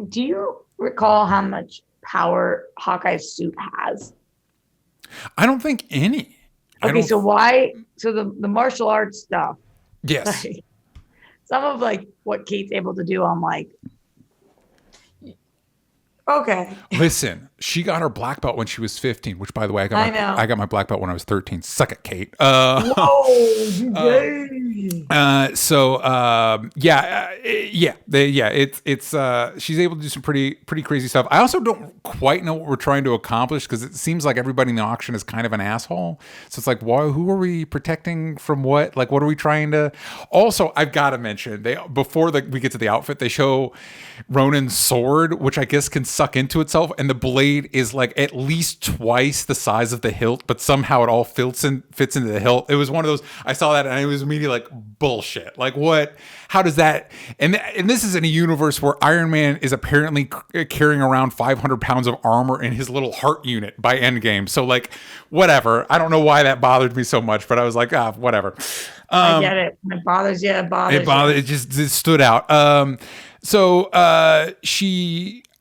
do you recall how much power Hawkeye's suit has? I don't think any. Okay, so why? So the martial arts stuff. Yes. Like, some of like what Kate's able to do, I'm like, okay. Listen, she got her black belt when she was 15, which, by the way, I got my black belt when I was 13. Suck it, Kate. Whoa, you gay. It's she's able to do some pretty crazy stuff. I also don't quite know what we're trying to accomplish, because it seems like everybody in the auction is kind of an asshole. So it's like, who are we protecting from what? Like, what are we trying to? Also, I've got to mention, before we get to the outfit, they show Ronan's sword, which I guess can suck into itself, and the blade is like at least twice the size of the hilt, but somehow it all fits into the hilt. It was one of those, I saw that and I was immediately like, bullshit. Like, what? How does that? And this is in a universe where Iron Man is apparently carrying around 500 pounds of armor in his little heart unit by Endgame. So, like, whatever. I don't know why that bothered me so much, but I was like, whatever. I get it. It bothers you. It just stood out.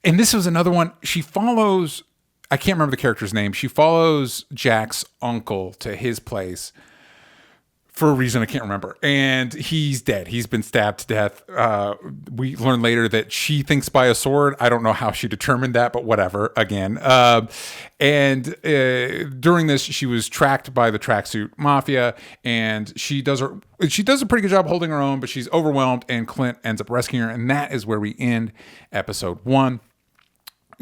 And this was another one. She follows, I can't remember the character's name. She follows Jack's uncle to his place for a reason I can't remember. And he's dead. He's been stabbed to death. We learn later that she thinks by a sword. I don't know how she determined that, but whatever, again. During this, she was tracked by the tracksuit mafia, and she does a pretty good job holding her own, but she's overwhelmed, and Clint ends up rescuing her. And that is where we end episode 1.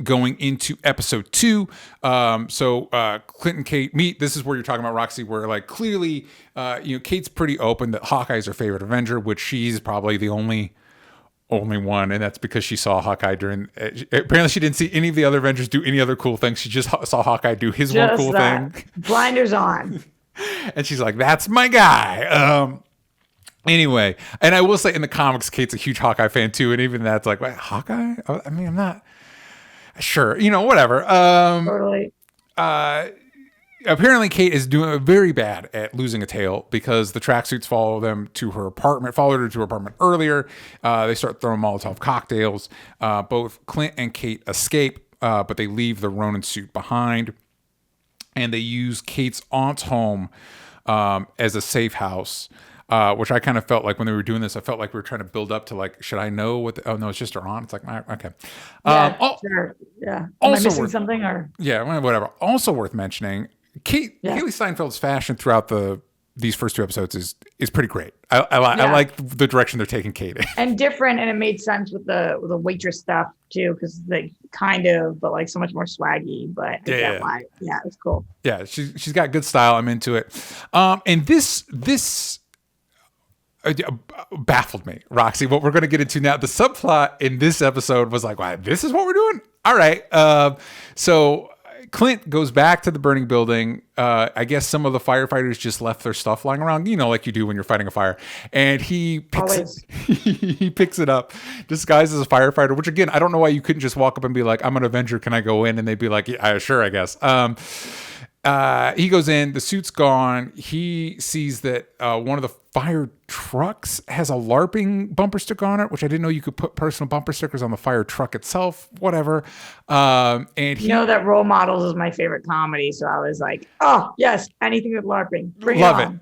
Going into episode 2, Clint and Kate meet. This is where you're talking about, Roxy, where, like, clearly, Kate's pretty open that Hawkeye's her favorite Avenger, which she's probably the only one, and that's because she saw Hawkeye during. Apparently, she didn't see any of the other Avengers do any other cool things. She just saw Hawkeye do his one cool thing. Blinders on, and she's like, "That's my guy." Anyway, and I will say, in the comics, Kate's a huge Hawkeye fan too, and even that's like, "What, Hawkeye?" I mean, I'm not. Sure, whatever. Totally. Apparently, Kate is doing very bad at losing a tail, because the tracksuits followed her to her apartment earlier. They start throwing Molotov cocktails. Both Clint and Kate escape, but they leave the Ronin suit behind. And they use Kate's aunt's home as a safe house. Which I kind of felt like when they were doing this, I felt like we were trying to build up to, like, should I know what? Oh no, it's just her aunt. It's like, okay. Sure. Yeah. Am I missing something, or? Yeah, whatever. Also worth mentioning, Hailee Steinfeld's fashion throughout these first 2 episodes is pretty great. I like the direction they're taking Kate in. And different, and it made sense with the waitress stuff too, because they kind of, but like so much more swaggy. But I get why. Yeah, it was cool. Yeah, she's got good style. I'm into it. And this baffled me, Roxy. What we're going to get into now, the subplot in this episode was like, wow, this is what we're doing? All right. So Clint goes back to the burning building. I guess some of the firefighters just left their stuff lying around, like you do when you're fighting a fire. And he picks it up, disguised as a firefighter, which, again, I don't know why you couldn't just walk up and be like, I'm an Avenger, can I go in? And they'd be like, yeah, sure, I guess. He goes in, the suit's gone. He sees that one of the fire trucks has a LARPing bumper sticker on it, which I didn't know you could put personal bumper stickers on the fire truck itself, whatever. And that Role Models is my favorite comedy, so I was like, oh, yes, anything with LARPing. Bring love it on.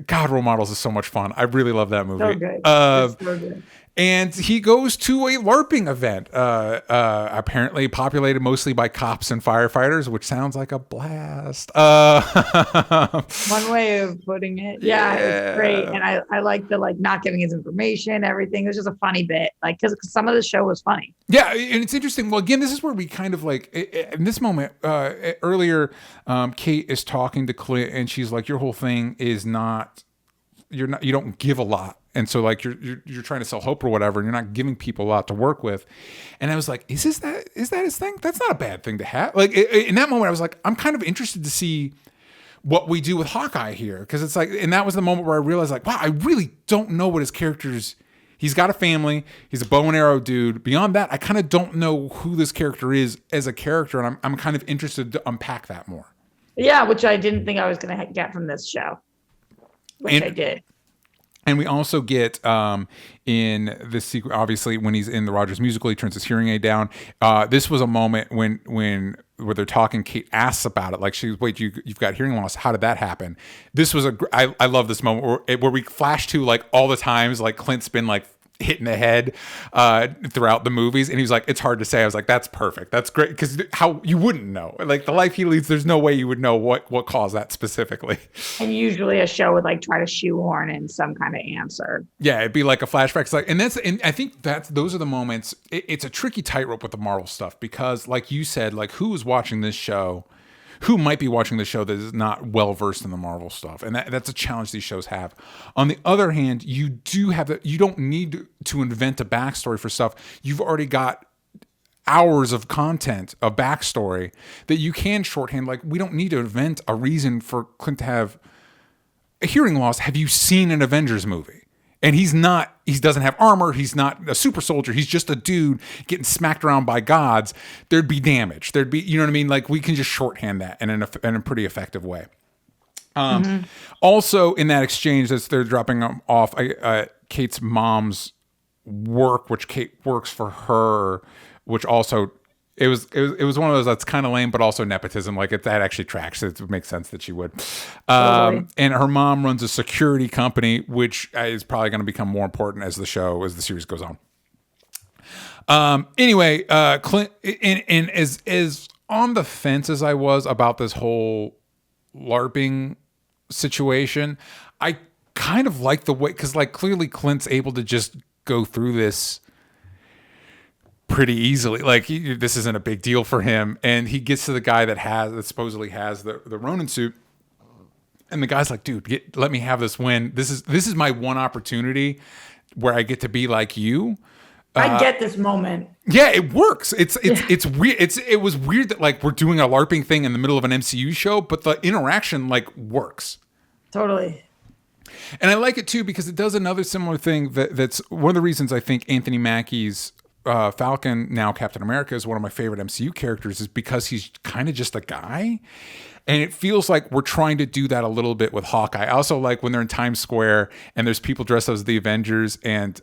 God, Role Models is so much fun. I really love that movie. So good. It's so good. And he goes to a LARPing event, apparently populated mostly by cops and firefighters, which sounds like a blast. One way of putting it. Yeah, it's great. And I like the not giving his information, everything. It was just a funny bit, because some of the show was funny. Yeah, and it's interesting. Well, again, this is where we kind of in this moment earlier, Kate is talking to Clint, and she's like, "Your whole thing is you don't give a lot." And so you're trying to sell hope or whatever, and you're not giving people a lot to work with. And I was like, is that his thing? That's not a bad thing to have. In that moment, I was like, I'm kind of interested to see what we do with Hawkeye here. Because it's and that was the moment where I realized wow, I really don't know what his character's. He's got a family. He's a bow and arrow dude. Beyond that, I kind of don't know who this character is as a character. And I'm kind of interested to unpack that more. Yeah, which I didn't think I was going to get from this show. I did. And we also get in this sequence, obviously, when he's in the Rogers musical, he turns his hearing aid down. This was a moment when where they're talking. Kate asks about it, like wait, you've got hearing loss. How did that happen? This was I love this moment where we flash to all the times Clint's been hit in the head throughout the movies, and he was like, it's hard to say. I was like, that's perfect, that's great, because how you wouldn't know the life he leads, there's no way you would know what caused that specifically. And usually a show would try to shoehorn in some kind of answer. Yeah, it'd be like a flashback. And I think those are the moments. It's a tricky tightrope with the Marvel stuff, because like you said, who is watching this show, who might be watching the show that is not well versed in the Marvel stuff, and that's a challenge these shows have. On the other hand, you do have that. You don't need to invent a backstory for stuff. You've already got hours of content, of backstory that you can shorthand. We don't need to invent a reason for Clint to have a hearing loss. Have you seen an Avengers movie? And he doesn't have armor. He's not a super soldier. He's just a dude getting smacked around by gods. There'd be damage. There'd be, you know what I mean? We can just shorthand that in a pretty effective way. Also in that exchange, as they're dropping off Kate's mom's work, which Kate works for her, which also, it was one of those that's kind of lame, but also nepotism. That actually tracks. It makes sense that she would. And her mom runs a security company, which is probably going to become more important as the series goes on. Anyway, Clint, and as on the fence as I was about this whole LARPing situation, I kind of like the way, because clearly Clint's able to just go through this pretty easily. This isn't a big deal for him, and he gets to the guy that supposedly has the Ronin suit, and the guy's like, dude, let me have this win. This is my one opportunity where I get to be like you. I get this moment. Yeah, it works. It's weird. It was weird that we're doing a LARPing thing in the middle of an MCU show, but the interaction works. Totally. And I like it too, because it does another similar thing that's one of the reasons I think Anthony Mackie's Falcon, now Captain America, is one of my favorite MCU characters, is because he's kind of just a guy. And it feels like we're trying to do that a little bit with Hawkeye. I also like when they're in Times Square and there's people dressed as the Avengers, and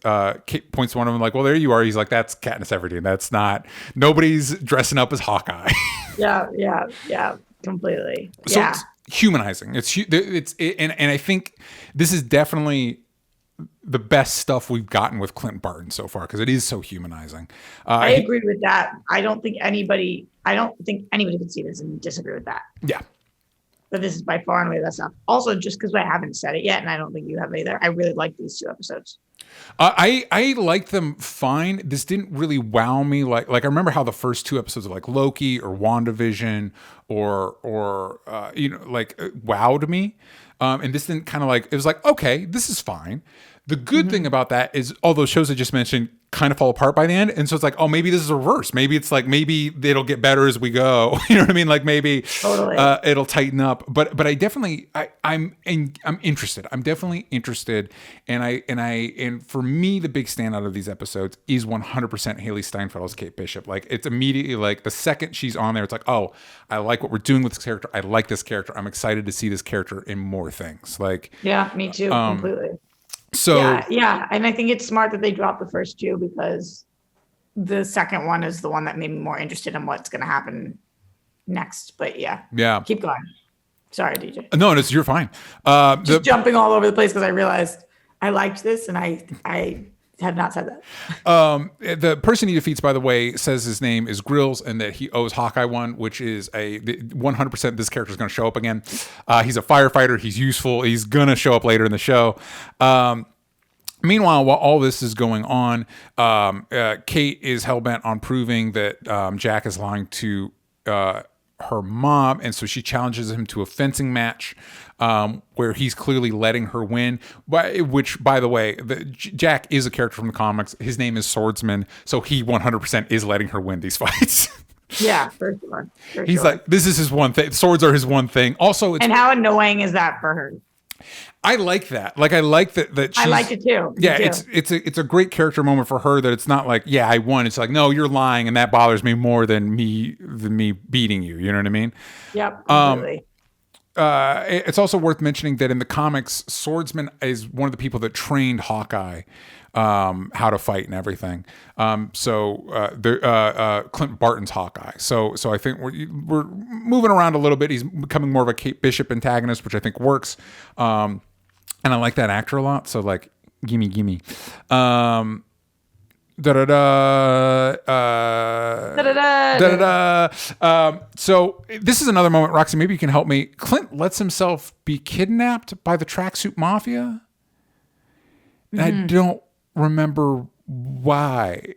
Kate points to one of them well, there you are. He's like, that's Katniss Everdeen. That's not, nobody's dressing up as Hawkeye. Yeah, completely. So it's humanizing. And I think this is definitely the best stuff we've gotten with Clint Barton so far, because it is so humanizing. I agree with that. I don't think anybody can see this and disagree with that. Yeah. But this is by far and away the best stuff. Also, just because I haven't said it yet, and I don't think you have either, I really like these 2 episodes. I like them fine. This didn't really wow me. I remember how the first 2 episodes of Loki or WandaVision or wowed me. And this didn't it was okay, this is fine. The good thing about that is all those shows I just mentioned kind of fall apart by the end. And so it's maybe this is a reverse. Maybe it's maybe it'll get better as we go. You know what I mean? Maybe totally. It'll tighten up. But I definitely, I'm interested. I'm definitely interested. And for me, the big standout of these episodes is 100% Hailee Steinfeld as Kate Bishop. It's immediately the second she's on there, it's oh, I like what we're doing with this character. I like this character. I'm excited to see this character in more things. Yeah, me too. Completely. So yeah, and I think it's smart that they dropped the first 2, because the second one is the one that made me more interested in what's going to happen next. But yeah, keep going. Sorry, DJ. No, you're fine. Just jumping all over the place because I realized I liked this, and I have not said that. The person he defeats, by the way, says his name is Grills and that he owes Hawkeye one, which is 100% this character is going to show up again. He's a firefighter. He's useful. He's going to show up later in the show. Meanwhile, while all this is going on, Kate is hellbent on proving that Jack is lying to her mom, and so she challenges him to a fencing match where he's clearly letting her win. Which, by the way, Jack is a character from the comics. His name is Swordsman, so he 100% is letting her win these fights. Yeah, for sure. He's like, this is his one thing. Swords are his one thing. Also, and how annoying is that for her? I like that. Like, I like that she's, I like it too. Yeah, it's a great character moment for her that it's not like, yeah, I won. It's like, no, you're lying, and that bothers me more than me beating you. You know what I mean? Yep. Completely. It's also worth mentioning that in the comics, Swordsman is one of the people that trained Hawkeye how to fight and everything. Clint Barton's Hawkeye. So I think we're moving around a little bit. He's becoming more of a Kate Bishop antagonist, which I think works. And I like that actor a lot. So like, gimme. So this is another moment, Roxy, maybe you can help me. Clint lets himself be kidnapped by the tracksuit mafia. And I don't remember why.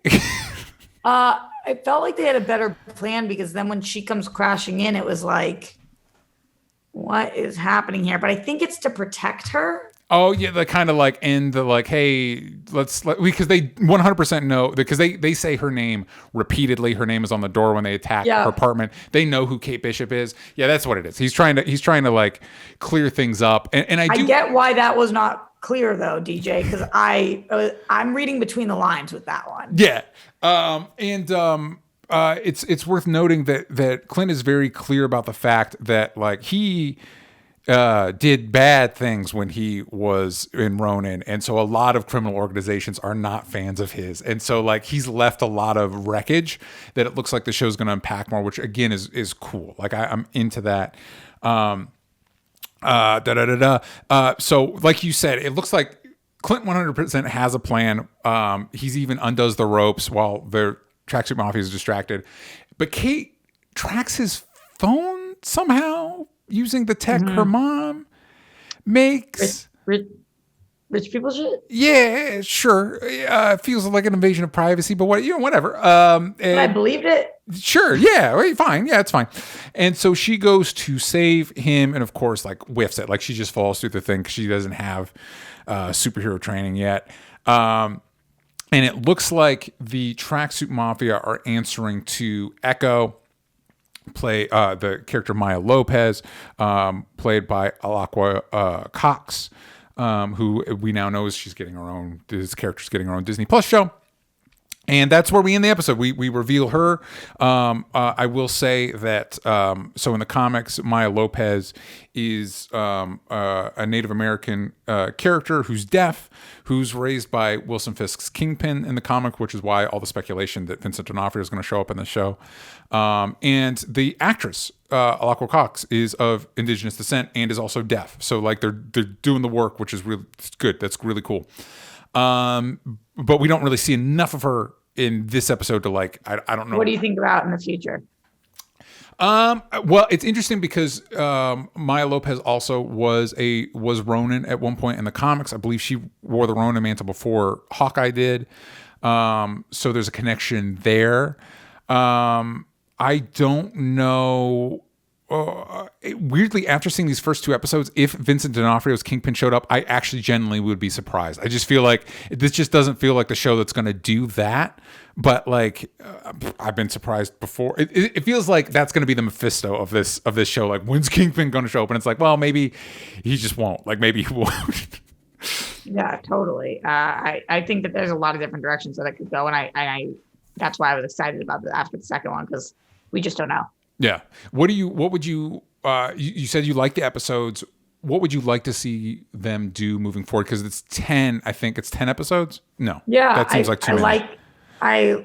I felt like they had a better plan because then when she comes crashing in, it was like, what is happening here? But I think it's to protect her. Oh yeah, the kind of like end the like, hey, because they 100% know, because they say her name repeatedly. Her name is on the door when they attack her apartment. They know who Kate Bishop is. Yeah, that's what it is. He's trying to like clear things up. And I get why that was not clear though, DJ, because I'm reading between the lines with that one. Yeah, it's worth noting that Clint is very clear about the fact that like he did bad things when he was in Ronin, and so a lot of criminal organizations are not fans of his, and so like he's left a lot of wreckage that it looks like the show's going to unpack more, which again is cool. Like I'm into that. So like you said, it looks like Clint 100% has a plan. He's even undoes the ropes while the tracksuit mafia is distracted, but Kate tracks his phone somehow using the tech her mom makes. Rich people shit? Yeah, sure. Feels like an invasion of privacy, but whatever. I believed it. Sure, yeah, fine. Yeah, it's fine. And so she goes to save him and of course like whiffs it. Like she just falls through the thing because she doesn't have superhero training yet. And it looks like the tracksuit mafia are answering to Echo, the character Maya Lopez, played by Alaqua Cox, who we now know this character's getting her own Disney Plus show. And that's where we end the episode. We reveal her. I will say that, so in the comics, Maya Lopez is a Native American character who's deaf, who's raised by Wilson Fisk's Kingpin in the comic, which is why all the speculation that Vincent D'Onofrio is going to show up in the show. And the actress, Alaqua Cox, is of indigenous descent and is also deaf. So like they're doing the work, which is really good. That's really cool. But we don't really see enough of her in this episode to like, I don't know. What do you think about in the future? Well, it's interesting because Maya Lopez also was Ronin at one point in the comics. I believe she wore the Ronin mantle before Hawkeye did. So there's a connection there. I don't know. Weirdly, after seeing these first two episodes, if Vincent D'Onofrio's Kingpin showed up, I actually genuinely would be surprised. I just feel like this just doesn't feel like the show that's going to do that. But like, I've been surprised before. It feels like that's going to be the Mephisto of this show. Like, when's Kingpin going to show up? And it's like, well, maybe he just won't. Like, maybe he won't. Yeah, totally. I think that there's a lot of different directions that it could go, and I that's why I was excited about after the second one, because we just don't know. Yeah. What would you said you like the episodes. What would you like to see them do moving forward? Because it's 10, I think it's 10 episodes. No. Yeah. That seems like too many. I don't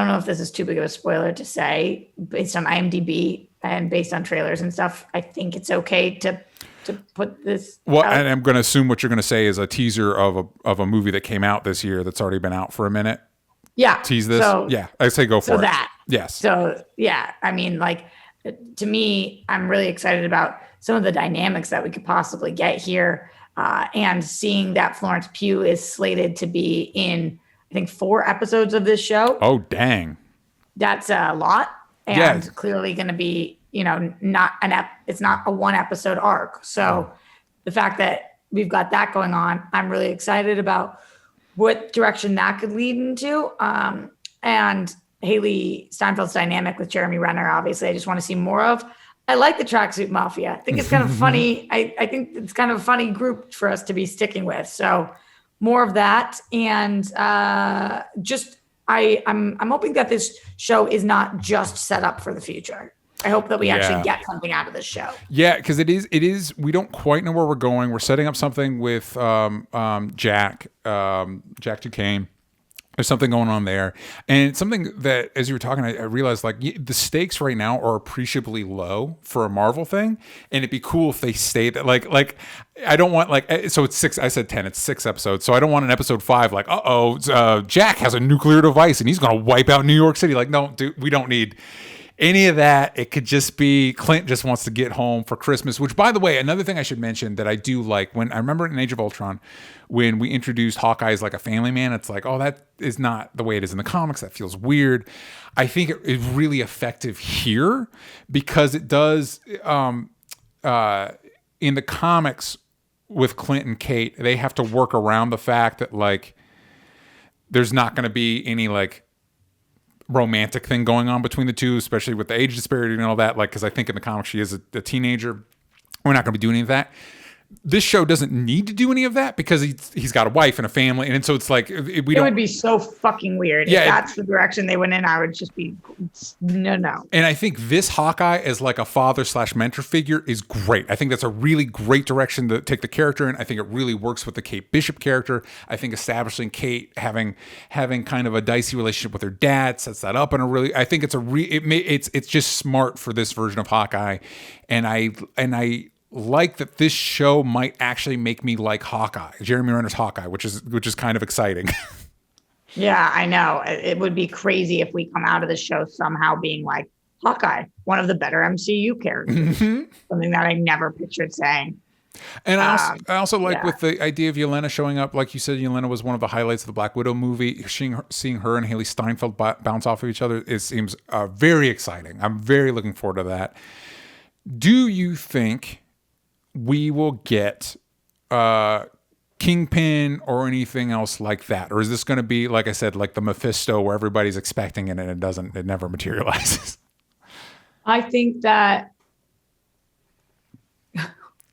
know if this is too big of a spoiler to say based on IMDb and based on trailers and stuff. I think it's okay to to put this. Well, out. and I'm going to assume what you're going to say is a teaser of a movie that came out this year that's already been out for a minute. Yeah. Tease this. Yeah, I say go for it. That. Yes. So yeah, I mean, like, to me, I'm really excited about some of the dynamics that we could possibly get here, and seeing that Florence Pugh is slated to be in, I think, 4 episodes of this show. Oh, dang. That's a lot, and clearly going to be, it's not a 1 episode arc. So the fact that we've got that going on, I'm really excited about what direction that could lead into. And Hailee Steinfeld's dynamic with Jeremy Renner, obviously, I just want to see more of. I like the Tracksuit Mafia. I think it's kind of funny. I think it's kind of a funny group for us to be sticking with. So more of that. And I'm hoping that this show is not just set up for the future. I hope that we actually get something out of this show. Yeah, because it is. We don't quite know where we're going. We're setting up something with Jack Duquesne. There's something going on there, and it's something that, as you were talking, I realized like the stakes right now are appreciably low for a Marvel thing, and it'd be cool if they stayed that. Like I don't want so it's 6. I said 10. It's 6 episodes, so I don't want an episode 5 like Jack has a nuclear device and he's gonna wipe out New York City. Like, no, dude, we don't need any of that. It could just be Clint just wants to get home for Christmas, which, by the way, another thing I should mention that I do like, when I remember in Age of Ultron, when we introduced Hawkeye as like a family man, it's like, oh, that is not the way it is in the comics. That feels weird. I think it is really effective here because it does, in the comics with Clint and Kate, they have to work around the fact that like, there's not going to be any like romantic thing going on between the two, especially with the age disparity and all that. Like, because I think in the comics she is a teenager. We're not going to be doing any of that. This show doesn't need to do any of that because he's got a wife and a family, and so it's like it would be so fucking weird. Yeah, if that's the direction they went in, I would just be no. And I think this Hawkeye as like a father/mentor figure is great. I think that's a really great direction to take the character in. I think it really works with the Kate Bishop character. I think establishing Kate having kind of a dicey relationship with her dad sets that up in a really. I think it's it's just smart for this version of Hawkeye, and I like that this show might actually make me like Hawkeye, Jeremy Renner's Hawkeye, which is kind of exciting. Yeah, I know. It would be crazy if we come out of the show somehow being like Hawkeye, one of the better MCU characters. Something that I never pictured saying. And I also like with the idea of Yelena showing up. Like you said, Yelena was one of the highlights of the Black Widow movie. Seeing her and Hailee Steinfeld bounce off of each other, it seems very exciting. I'm very looking forward to that. Do you think we will get Kingpin or anything else like that? Or is this going to be, like I said, like the Mephisto where everybody's expecting it and it never materializes? I think that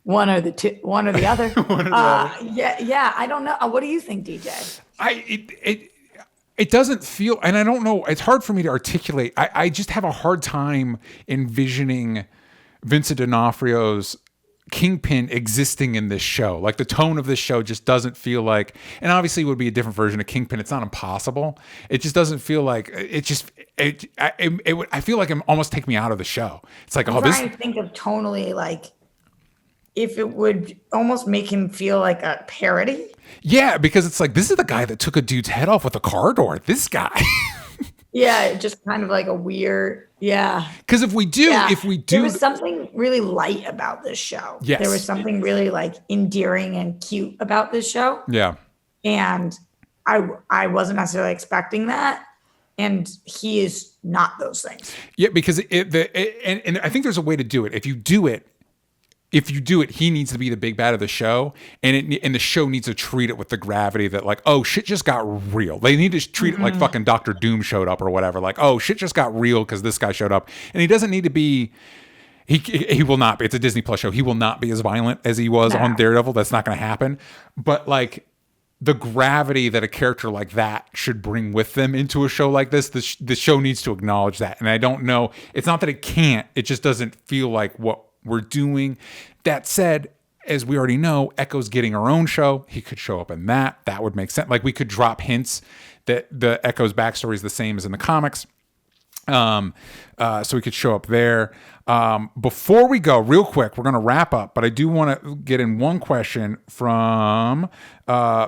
one or the other. Yeah. I don't know. What do you think, DJ? It doesn't feel, and I don't know, it's hard for me to articulate. I just have a hard time envisioning Vincent D'Onofrio's Kingpin existing in this show. Like the tone of this show just doesn't feel like, and obviously it would be a different version of Kingpin. It's not impossible. It just doesn't feel like I feel like it almost take me out of the show. It's like, I'm trying to think of tonally, like if it would almost make him feel like a parody. Yeah, because it's like, this is the guy that took a dude's head off with a car door. This guy. Yeah, just kind of like a weird, Because if we do, there was something really light about this show. Yes. There was something really like endearing and cute about this show. Yeah. And I wasn't necessarily expecting that. And he is not those things. Yeah, because and I think there's a way to do it. If you do it, he needs to be the big bad of the show, and the show needs to treat it with the gravity that like, oh, shit just got real. They need to treat it like fucking Dr. Doom showed up or whatever. Like, oh, shit just got real because this guy showed up, and he doesn't need to be. He will not be. It's a Disney Plus show. He will not be as violent as he was on Daredevil. That's not going to happen. But like the gravity that a character like that should bring with them into a show like this, the show needs to acknowledge that. And I don't know. It's not that it can't. It just doesn't feel like what we're doing. That said, as we already know, Echo's getting her own show. He could show up in that. That would make sense. Like we could drop hints that the Echo's backstory is the same as in the comics. So we could show up there. Before we go, real quick, we're going to wrap up, but I do want to get in one question from from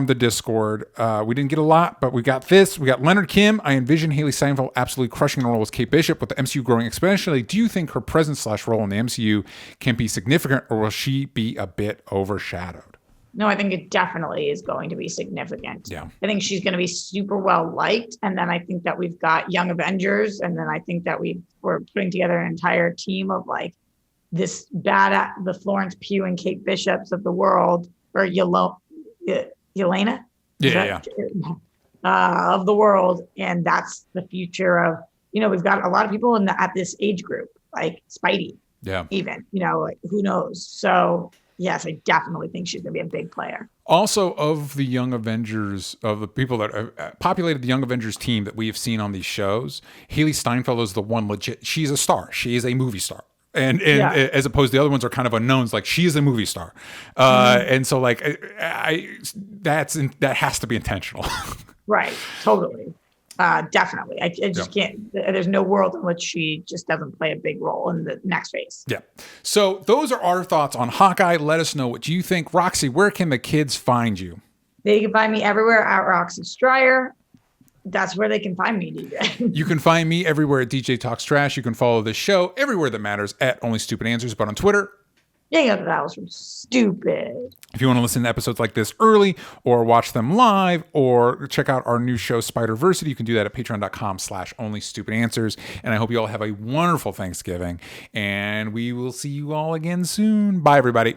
the Discord. We didn't get a lot, but we got this. We got Leonard Kim. I envision Hailee Steinfeld absolutely crushing the role as Kate Bishop, with the MCU growing exponentially. Do you think her presence/role in the MCU can be significant, or will she be a bit overshadowed? No, I think it definitely is going to be significant. Yeah. I think she's going to be super well liked. And then I think that we've got Young Avengers. And then I think that we're putting together an entire team of like the Florence Pugh and Kate Bishops of the world, or Yelena? Yeah. Of the world. And that's the future of, we've got a lot of people at this age group, like Spidey. Yeah. Even, like, who knows? So yes, I definitely think she's going to be a big player. Also, of the Young Avengers, of the people that have populated the Young Avengers team that we have seen on these shows, Hailee Steinfeld is the one legit. She's a star. She is a movie star. And as opposed to the other ones are kind of unknowns, like she is a movie star. And so like that has to be intentional. Right. Totally. Definitely. I just can't, there's no world in which she just doesn't play a big role in the next phase. Yeah. So those are our thoughts on Hawkeye. Let us know what you think. Roxy, where can the kids find you? They can find me everywhere at Roxy Stryer. That's where they can find me, DJ. You can find me everywhere at DJ Talks Trash. You can follow this show everywhere that matters at Only Stupid Answers, but on Twitter. Yeah, that was from Stupid. If you want to listen to episodes like this early, or watch them live, or check out our new show, Spider-Versity, you can do that at patreon.com/onlystupidanswers. And I hope you all have a wonderful Thanksgiving, and we will see you all again soon. Bye, everybody.